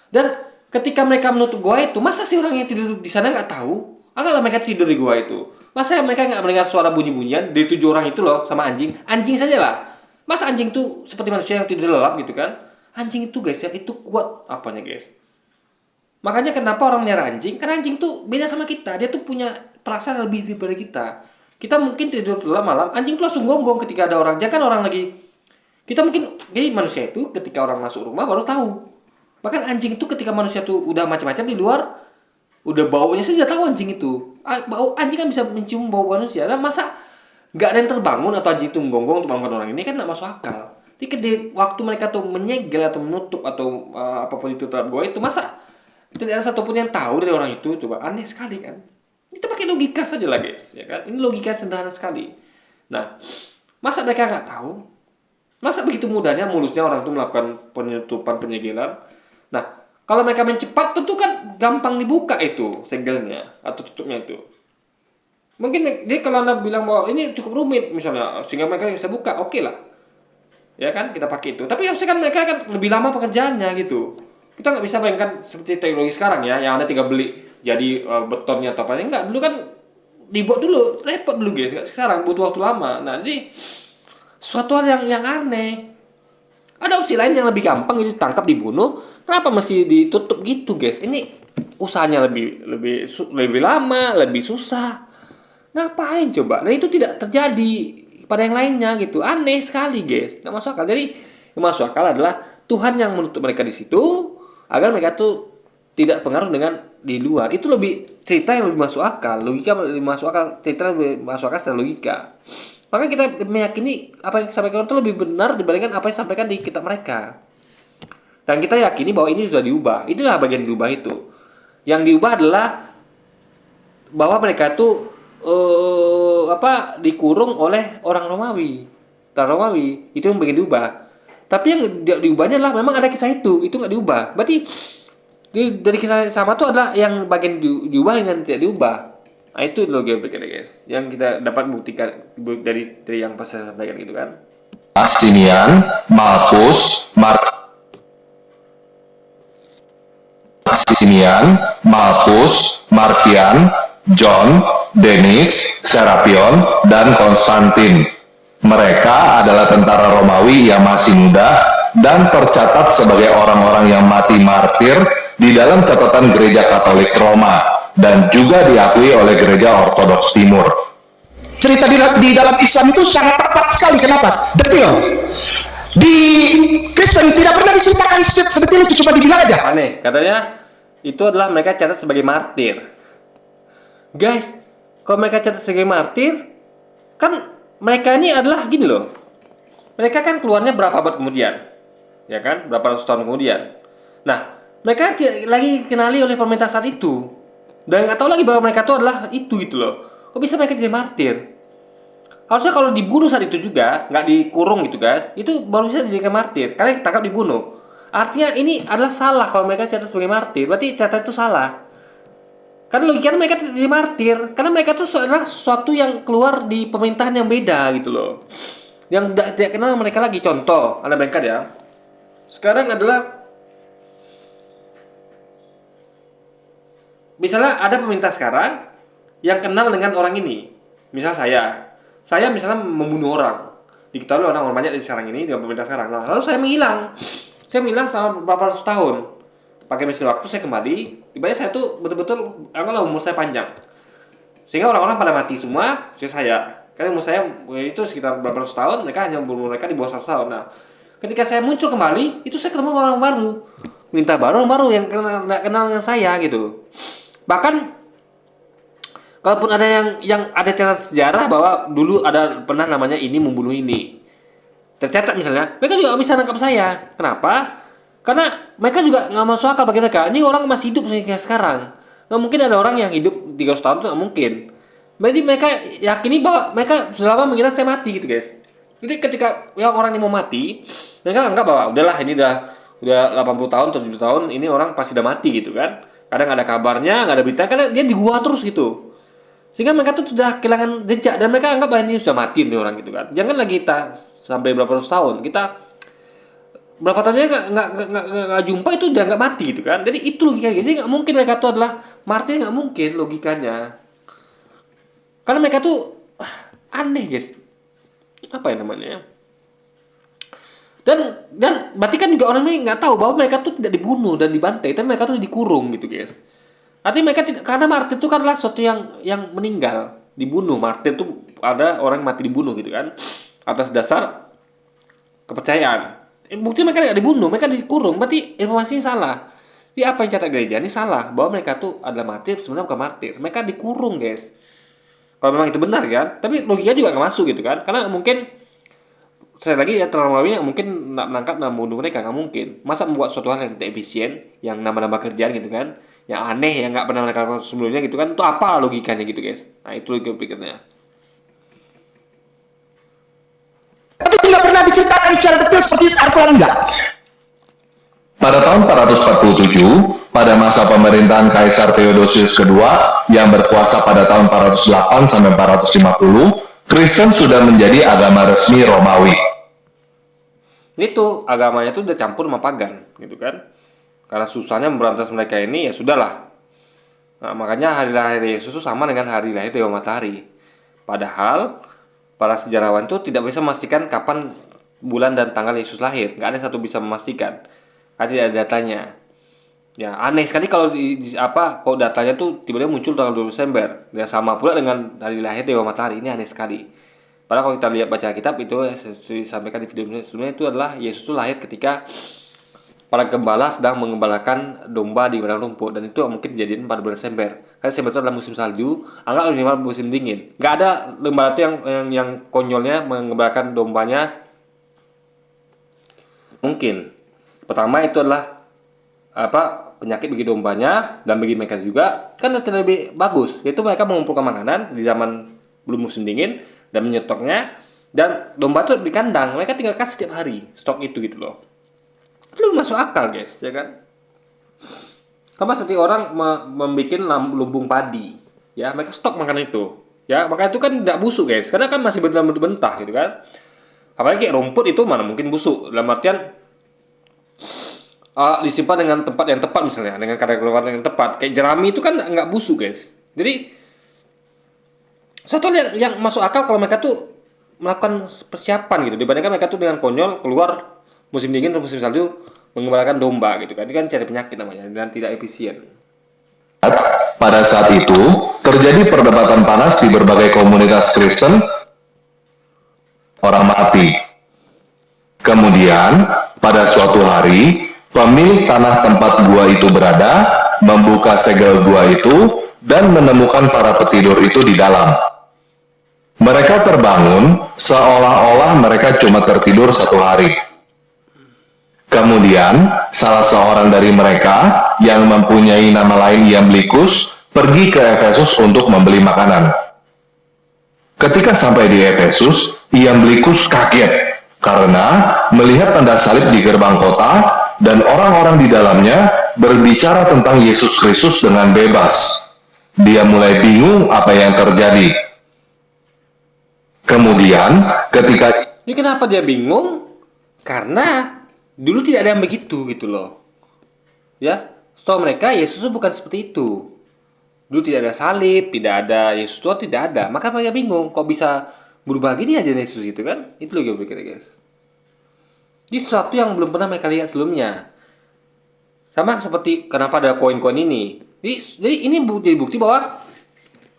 Dan ketika mereka menutup gua itu, masa sih orang yang tidur di sana nggak tahu? Anggaplah mereka tidur di gua itu. Masa mereka nggak mendengar suara bunyi-bunyian dari 7 orang itu loh sama anjing? Anjing saja lah. Masa anjing tuh seperti manusia yang tidur lelap gitu kan? Anjing itu guys ya, itu kuat apanya guys? Makanya kenapa orang melihara anjing? Karena anjing tuh beda sama kita. Dia tuh punya perasaan lebih daripada kita. Kita mungkin tidur lelap malam, anjing tuh langsung gonggong ketika ada orang. Dia kan orang lagi. Kita mungkin, jadi manusia itu ketika orang masuk rumah baru tahu. Bahkan anjing itu ketika manusia tuh udah macam-macam di luar, udah baunya saja tahu anjing itu. Bau anjing kan bisa mencium bau manusia. Nah, masa nggak ada yang terbangun atau anjing itu menggonggong untuk bangun orang ini kan nggak masuk akal. Jadi waktu mereka tuh menyegel atau menutup atau apapun itu terhadap gua itu, masa tidak ada satupun yang tahu dari orang itu? Coba aneh sekali kan? Kita pakai logika saja lah guys, ya kan? Ini logika sederhana sekali. Nah, masa mereka nggak tahu? Masa begitu mudahnya, mulusnya orang itu melakukan penutupan, penyegelan? Nah, kalau mereka main cepat, tentu kan gampang dibuka itu segelnya atau tutupnya itu. Mungkin dia kalau Anda bilang bahwa ini cukup rumit misalnya, sehingga mereka bisa buka, oke lah. Ya kan, kita pakai itu. Tapi harusnya kan mereka kan lebih lama pekerjaannya gitu. Kita nggak bisa bayangkan seperti teknologi sekarang ya, yang Anda tinggal beli jadi betonnya atau apa. Enggak, dulu kan dibuat dulu, repot dulu guys. Sekarang butuh waktu lama. Nah, jadi suatu hal yang aneh. Ada opsi lain yang lebih gampang, itu tangkap, dibunuh. Kenapa mesti ditutup gitu guys? Ini usahanya lebih lama, lebih susah. Ngapain coba? Nah itu tidak terjadi pada yang lainnya gitu. Aneh sekali guys. Nggak masuk akal. Jadi yang masuk akal adalah Tuhan yang menutup mereka di situ agar mereka tuh tidak pengaruh dengan di luar. Itu lebih cerita yang lebih masuk akal. Logika lebih masuk akal. Cerita lebih masuk akal secara logika. Maka kita meyakini apa yang disampaikan itu lebih benar dibandingkan apa yang disampaikan di kitab mereka. Dan kita yakini bahwa ini sudah diubah. Itulah bagian diubah itu. Yang diubah adalah bahwa mereka itu dikurung oleh orang Romawi. Orang Romawi itu yang bagian diubah. Tapi yang diubahnya adalah memang ada kisah itu nggak diubah. Berarti dari kisah sama itu adalah yang bagian diubah yang tidak diubah. Nah itu logika berikutnya guys, yang kita dapat buktikan dari yang pas saya sampaikan gitu kan. Justinian, Markus, Markian, John, Denis, Serapion, dan Konstantin. Mereka adalah tentara Romawi yang masih muda dan tercatat sebagai orang-orang yang mati martir di dalam catatan Gereja Katolik Roma dan juga diakui oleh Gereja Ortodoks Timur. Cerita di dalam Islam itu sangat tepat sekali. Kenapa? Detil. Di Kristen tidak pernah diceritakan sedetil itu, cuma dibilang aja. Aneh, katanya itu adalah mereka catat sebagai martir. Guys, kalau mereka catat sebagai martir, kan mereka ini adalah gini loh. Mereka kan keluarnya berapa abad kemudian, ya kan? Berapa ratus tahun kemudian. Nah, mereka lagi kenali oleh pemerintah saat itu. Dan nggak tahu lagi bahwa mereka itu adalah itu gitu loh. Kok bisa mereka jadi martir? Harusnya kalau dibunuh saat itu juga, nggak dikurung gitu guys, itu baru bisa dijadikan martir. Karena ditangkap dibunuh. Artinya ini adalah salah kalau mereka catat sebagai martir. Berarti catat itu salah. Karena logikanya mereka tidak jadi martir. Karena mereka itu adalah sesuatu yang keluar di pemerintahan yang beda gitu loh. Yang tidak kenal mereka lagi. Contoh, Anda bayangkan ya. Sekarang adalah misalnya ada pemerintah sekarang yang kenal dengan orang ini. Misal saya misalnya membunuh orang. Diketahui orang banyak di sekarang ini dengan pemerintah sekarang. Nah, lalu saya menghilang. Saya menghilang selama beberapa ratus tahun. Pakai mesin waktu saya kembali. Tiba-tiba saya tuh betul-betul anggaplah umur saya panjang. Sehingga orang-orang pada mati semua, saya. Karena umur saya itu sekitar beberapa ratus tahun, mereka hanya umur mereka di bawah 100 tahun. Nah, ketika saya muncul kembali, itu saya ketemu orang baru. Minta orang baru yang nggak kenal dengan saya gitu. Bahkan kalaupun ada yang ada catatan sejarah bahwa dulu ada pernah namanya ini membunuh ini, tercatat misalnya, mereka juga bisa nangkap saya. Kenapa? Karena mereka juga nggak masuk akal bagi mereka. Ini orang masih hidup kayak sekarang. Nggak mungkin ada orang yang hidup 300 tahun itu nggak mungkin. Berarti mereka yakini bahwa mereka sudah lama mengira saya mati gitu guys. Jadi ketika yang orang ini mau mati, mereka anggap bahwa udahlah ini udah 80 tahun, 70 tahun, ini orang pasti udah mati gitu kan. Kadang nggak ada kabarnya, nggak ada berita, karena dia di gua terus gitu. Sehingga mereka tuh sudah kehilangan jejak dan mereka anggap bahwa ini sudah mati nih orang gitu kan. Jangan lagi kita sampai berapa ratus tahun, kita berapa tahunnya nggak jumpa itu udah nggak mati gitu kan. Jadi itu logikanya. Jadi nggak mungkin mereka tuh adalah martir, nggak mungkin logikanya. Karena mereka tuh aneh guys. Apa ya namanya? Dan berarti kan juga orang ini nggak tahu bahwa mereka tuh tidak dibunuh dan dibantai, tapi mereka tuh dikurung gitu guys. Artinya mereka tidak, karena martir itu kan adalah sesuatu yang meninggal, dibunuh. Martir itu ada orang mati dibunuh gitu kan, atas dasar kepercayaan. Bukti mereka tidak dibunuh, mereka dikurung. Berarti informasinya salah. Jadi apa yang catat gereja ini salah, bahwa mereka tuh adalah martir, sebenarnya bukan martir. Mereka dikurung guys. Kalau memang itu benar kan, tapi logikanya juga nggak masuk gitu kan, karena mungkin saya lagi ya terlalu yang mungkin menangkap dan membunuh mereka nggak mungkin. Masa membuat suatu hal yang tidak efisien, yang nambah-nambah kerjaan gitu kan, yang aneh yang nggak pernah mereka lakukan sebelumnya gitu kan, itu apa logikanya gitu guys? Nah itu logika pikirnya. Tapi tidak pernah diceritakan secara detail seperti Al-Quran enggak. Pada tahun 447, pada masa pemerintahan Kaisar Theodosius kedua yang berkuasa pada tahun 408 sampai 450, Kristen sudah menjadi agama resmi Romawi. Itu agamanya tuh udah campur sama pagan gitu kan. Karena susahnya memberantas mereka ini ya sudahlah. Nah, makanya hari lahir Yesus itu sama dengan hari lahir Dewa Matahari. Padahal para sejarawan itu tidak bisa memastikan kapan bulan dan tanggal Yesus lahir. Nggak ada satu bisa memastikan. Karena tidak ada datanya. Ya aneh sekali kalau kalau datanya tuh tiba-tiba muncul tanggal 2 Desember. Dan sama pula dengan hari lahir Dewa Matahari. Ini aneh sekali. Padahal kalau kita lihat baca kitab itu disampaikan di video sebelumnya itu adalah Yesus itu lahir ketika para gembala sedang mengembalakan domba di padang rumput, dan itu mungkin kejadian pada bulan Desember. Karena Desember itu adalah musim salju, anggap minimal musim dingin. Nggak ada gembala itu yang konyolnya mengembalakan dombanya. Mungkin pertama itu adalah penyakit bagi dombanya dan bagi mereka juga kan lebih bagus, yaitu mereka mengumpulkan makanan di zaman belum musim dingin dan menyetoknya, dan domba itu di kandang mereka tinggal kasih setiap hari stok itu gitu loh. Itu masuk akal guys, ya kan? Sama seperti orang membuat lumbung padi, ya mereka stok makanan itu, ya maka itu kan tidak busuk guys, karena kan masih berbentuk-bentuk gitu kan. Apalagi rumput itu mana mungkin busuk, dalam artian disimpan dengan tempat yang tepat, misalnya dengan kadar keluaran yang tepat. Kayak jerami itu kan nggak busuk guys. Jadi satu yang masuk akal kalau mereka tuh melakukan persiapan gitu, dibandingkan mereka tuh dengan konyol keluar musim dingin atau musim salju mengembalakan domba gitu kan. Ini kan cari penyakit namanya dan tidak efisien. Pada saat itu terjadi perdebatan panas di berbagai komunitas Kristen orang mati. Kemudian pada suatu hari pemilik tanah tempat gua itu berada membuka segel gua itu dan menemukan para petidur itu di dalam. Mereka terbangun seolah-olah mereka cuma tertidur satu hari. Kemudian, salah seorang dari mereka yang mempunyai nama lain Iamblichus pergi ke Efesus untuk membeli makanan. Ketika sampai di Efesus, Iamblichus kaget karena melihat tanda salib di gerbang kota dan orang-orang di dalamnya berbicara tentang Yesus Kristus dengan bebas. Dia mulai bingung apa yang terjadi. Kemudian, ketika... Ini kenapa dia bingung? Karena dulu tidak ada yang begitu gitu loh. Ya, setahu mereka Yesus itu bukan seperti itu. Dulu tidak ada salib, tidak ada Yesus itu tidak ada. Maka mereka bingung, kok bisa berubah gini aja Yesus itu kan? Itu loh gue pikir guys. Ini sesuatu yang belum pernah mereka lihat sebelumnya. Sama seperti kenapa ada koin-koin ini. Jadi ini jadi bukti bahwa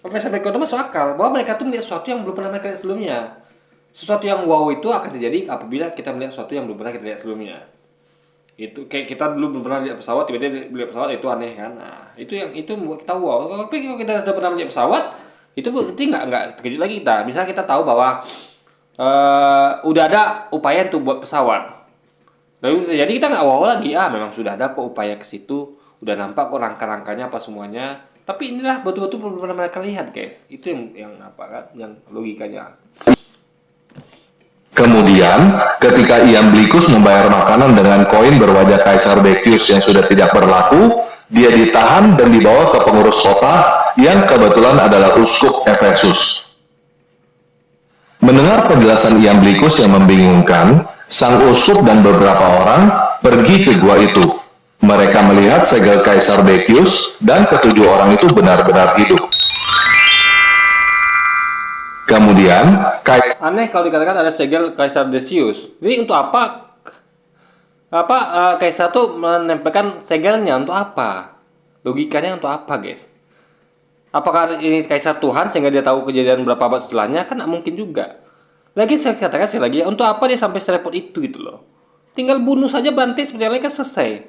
Profesor Bacon itu masuk akal bahwa mereka tuh melihat sesuatu yang belum pernah mereka lihat sebelumnya. Sesuatu yang wow itu akan terjadi apabila kita melihat sesuatu yang belum pernah kita lihat sebelumnya. Itu kayak kita dulu belum pernah lihat pesawat, tiba-tiba lihat pesawat itu aneh kan. Nah, itu membuat kita wow. Tapi kalau kita sudah pernah melihat pesawat, itu berarti nggak terkejut lagi kita. Misalnya kita tahu bahwa udah ada upaya untuk buat pesawat. Lalu jadi kita nggak wow lagi, memang sudah ada kok upaya ke situ, udah nampak kok rangka-rangkanya apa semuanya. Tapi inilah betul-betul belum mereka lihat, guys. Itu yang apa kan, yang logikanya. Kemudian, ketika Iamblichus membayar makanan dengan koin berwajah Kaisar Decius yang sudah tidak berlaku, dia ditahan dan dibawa ke pengurus kota yang kebetulan adalah uskup Efesus. Mendengar penjelasan Iamblichus yang membingungkan, sang uskup dan beberapa orang pergi ke gua itu. Mereka melihat segel Kaisar Decius dan ketujuh orang itu benar-benar hidup. Kemudian, Aneh kalau dikatakan ada segel Kaisar Decius. Jadi untuk apa? Kaisar tuh menempelkan segelnya untuk apa? Logikanya untuk apa, guys? Apakah ini Kaisar Tuhan sehingga dia tahu kejadian berapa abad setelahnya? Kan nggak mungkin juga. Lagi saya katakan sekali lagi, untuk apa dia sampai serepot itu gitu loh? Tinggal bunuh saja Bante seperti yang lain kan selesai.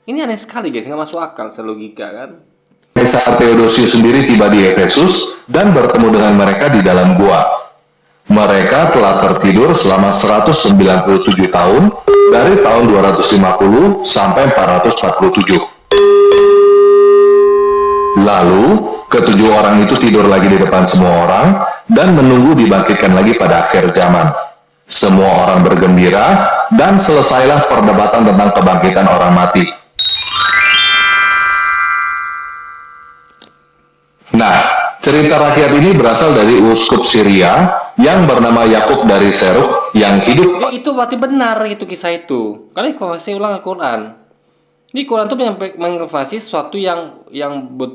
Ini aneh sekali, guys, nggak masuk akal selogika kan? Kaisar Theodosius sendiri tiba di Efesus dan bertemu dengan mereka di dalam gua. Mereka telah tertidur selama 197 tahun dari tahun 250 sampai 447. Lalu, ketujuh orang itu tidur lagi di depan semua orang dan menunggu dibangkitkan lagi pada akhir zaman. Semua orang bergembira dan selesailah perdebatan tentang kebangkitan orang mati. Nah, cerita rakyat ini berasal dari uskup Syria yang bernama Yakub dari Seruk yang hidup. Jadi itu berarti benar itu kisah itu. Karena konversi ulang Al-Quran. Ini Quran tuh mengonversi sesuatu yang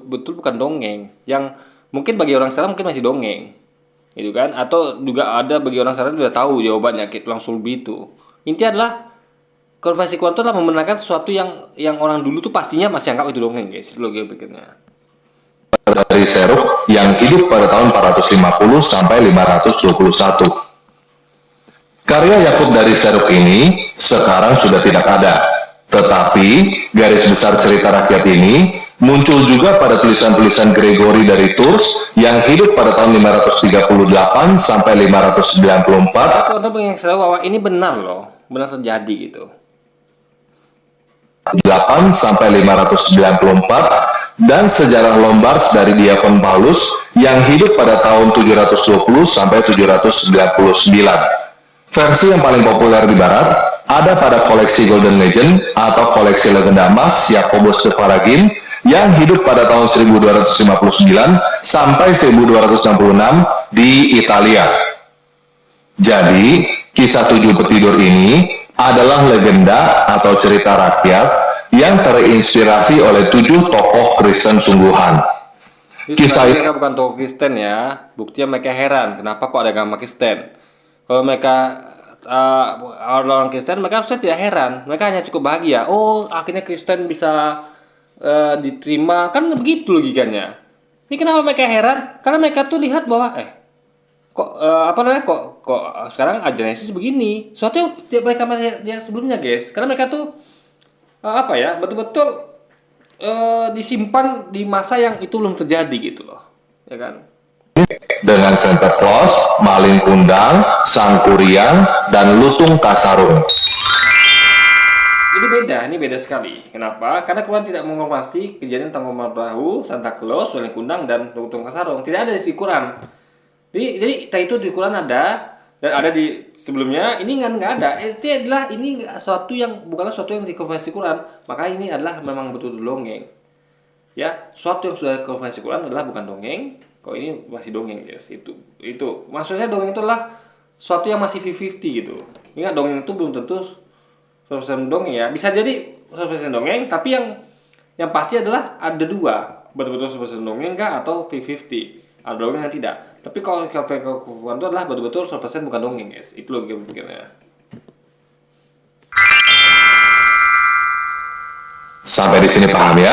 betul bukan dongeng. Yang mungkin bagi orang Islam mungkin masih dongeng, gitu kan? Atau juga ada bagi orang Islam sudah tahu jawabannya langsung begitu. Intinya adalah konversi Quran itu adalah membenarkan sesuatu yang orang dulu tuh pastinya masih anggap itu dongeng, guys. Itu logika pikirnya. Dari Seruk yang hidup pada tahun 450 sampai 521. Karya Yakub dari Seruk ini sekarang sudah tidak ada. Tetapi garis besar cerita rakyat ini muncul juga pada tulisan-tulisan Gregory dari Tours yang hidup pada tahun 538 sampai 594. Teman-teman pengen selalu bahwa ini benar loh, benar terjadi gitu. 8 sampai 594 dan sejarah Lombards dari Diakon Paulus yang hidup pada tahun 720 sampai 799. Versi yang paling populer di barat ada pada koleksi Golden Legend atau koleksi legenda emas Yakobus de Faragin yang hidup pada tahun 1259 sampai 1266 di Italia. Jadi, kisah tujuh petidur ini adalah legenda atau cerita rakyat yang terinspirasi oleh tujuh tokoh Kristen sungguhan. Kisah mereka bukan tokoh Kristen ya, buktinya mereka heran kenapa kok ada agama Kristen. Kalau mereka orang Kristen, mereka harusnya tidak heran, mereka hanya cukup bahagia. Oh, akhirnya Kristen bisa diterima, kan begitu logikanya. Ini kenapa mereka heran? Karena mereka tuh lihat bahwa kok sekarang ajaran Yesus begini, sesuatu yang tidak mereka lihat sebelumnya, guys. Karena mereka tuh betul-betul disimpan di masa yang itu belum terjadi gitu loh, ya kan? Dengan Santa Claus, Maling Kundang, Sang Kuryang, dan Lutung Kasarung. Ini beda sekali. Kenapa? Karena Quran tidak mengonfirmasi kejadian tentang Omar Perahu, Santa Claus, Maling Kundang, dan Lutung Kasarung. Tidak ada di Quran. Jadi itu di Quran ada, dan ada di sebelumnya, ini nggak ada. Itu adalah ini bukanlah sesuatu yang dikonversi Quran. Maka ini adalah memang betul-betul dongeng. Ya, sesuatu yang sudah dikonversi Quran adalah bukan dongeng. Kok ini masih dongeng, guys. Itu maksudnya dongeng itu adalah sesuatu yang masih 50-50 gitu. Ingat, dongeng itu belum tentu 100% dongeng ya. Bisa jadi 100% dongeng, tapi yang pasti adalah ada dua, betul-betul 100% dongeng kah atau 50-50. Ada dongeng yang tidak. Tapi kalau Quran itu adalah betul-betul 100% bukan dongeng, guys. Itu logika pikirnya. Sampai di sini paham ya?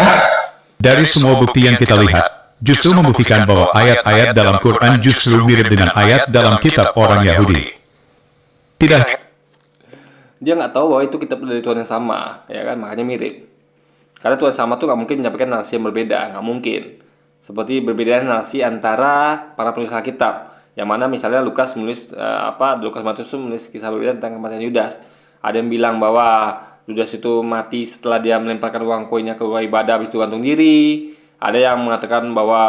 Dari semua bukti yang kita lihat, justru membuktikan bahwa ayat-ayat dalam Quran justru mirip dengan ayat dalam kitab orang Yahudi. Tidak. Dia nggak tahu bahwa itu kitab dari Tuhan yang sama, ya kan? Makanya mirip. Karena Tuhan sama tuh nggak mungkin menyampaikan narasi yang berbeda, nggak mungkin. Seperti berbeda narasi antara para penulis Alkitab, yang mana misalnya Lukas Matius menulis kisah berbeda tentang kematian Yudas. Ada yang bilang bahwa Judas itu mati setelah dia melemparkan uang koinnya ke rumah ibadah habis itu gantung diri. Ada yang mengatakan bahwa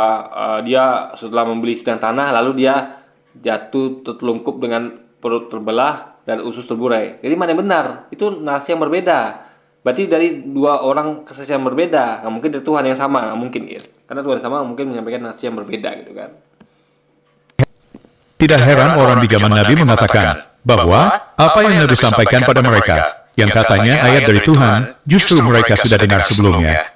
dia setelah membeli sebidang tanah lalu dia jatuh tertelungkup dengan perut terbelah dan usus terburai. Jadi mana yang benar? Itu narasi yang berbeda. Berarti dari dua orang kesaksian yang berbeda. Nggak mungkin dari Tuhan yang sama, nggak mungkin gitu. Karena Tuhan yang sama mungkin menyampaikan narasi yang berbeda gitu kan. Tidak heran orang di zaman Nabi mengatakan bahwa apa yang Nabi sampaikan pada mereka, yang katanya ayat dari Tuhan, justru mereka sudah dengar sebelumnya.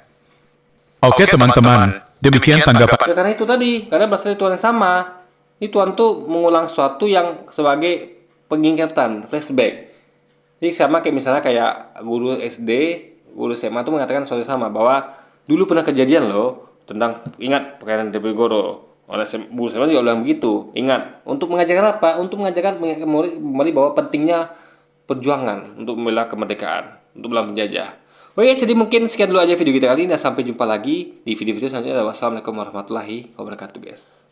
Oke teman-teman, demikian tanggapan. Ya, karena itu tadi, karena berasal dari Tuhan yang sama. Ini Tuhan tuh mengulang sesuatu yang sebagai pengingatan, flashback. Jadi sama kayak misalnya kayak guru SD, guru SMA tuh mengatakan sesuatu yang sama, bahwa dulu pernah kejadian loh tentang, ingat pakaian Diponegoro. Oleh guru SMA juga bilang begitu. Ingat, untuk mengajarkan apa? Untuk mengajarkan murid kembali bahwa pentingnya perjuangan untuk membela kemerdekaan, untuk melawan penjajah. Oke, jadi mungkin sekian dulu aja video kita kali ini. Sampai jumpa lagi di video-video selanjutnya. Wassalamualaikum warahmatullahi wabarakatuh, guys.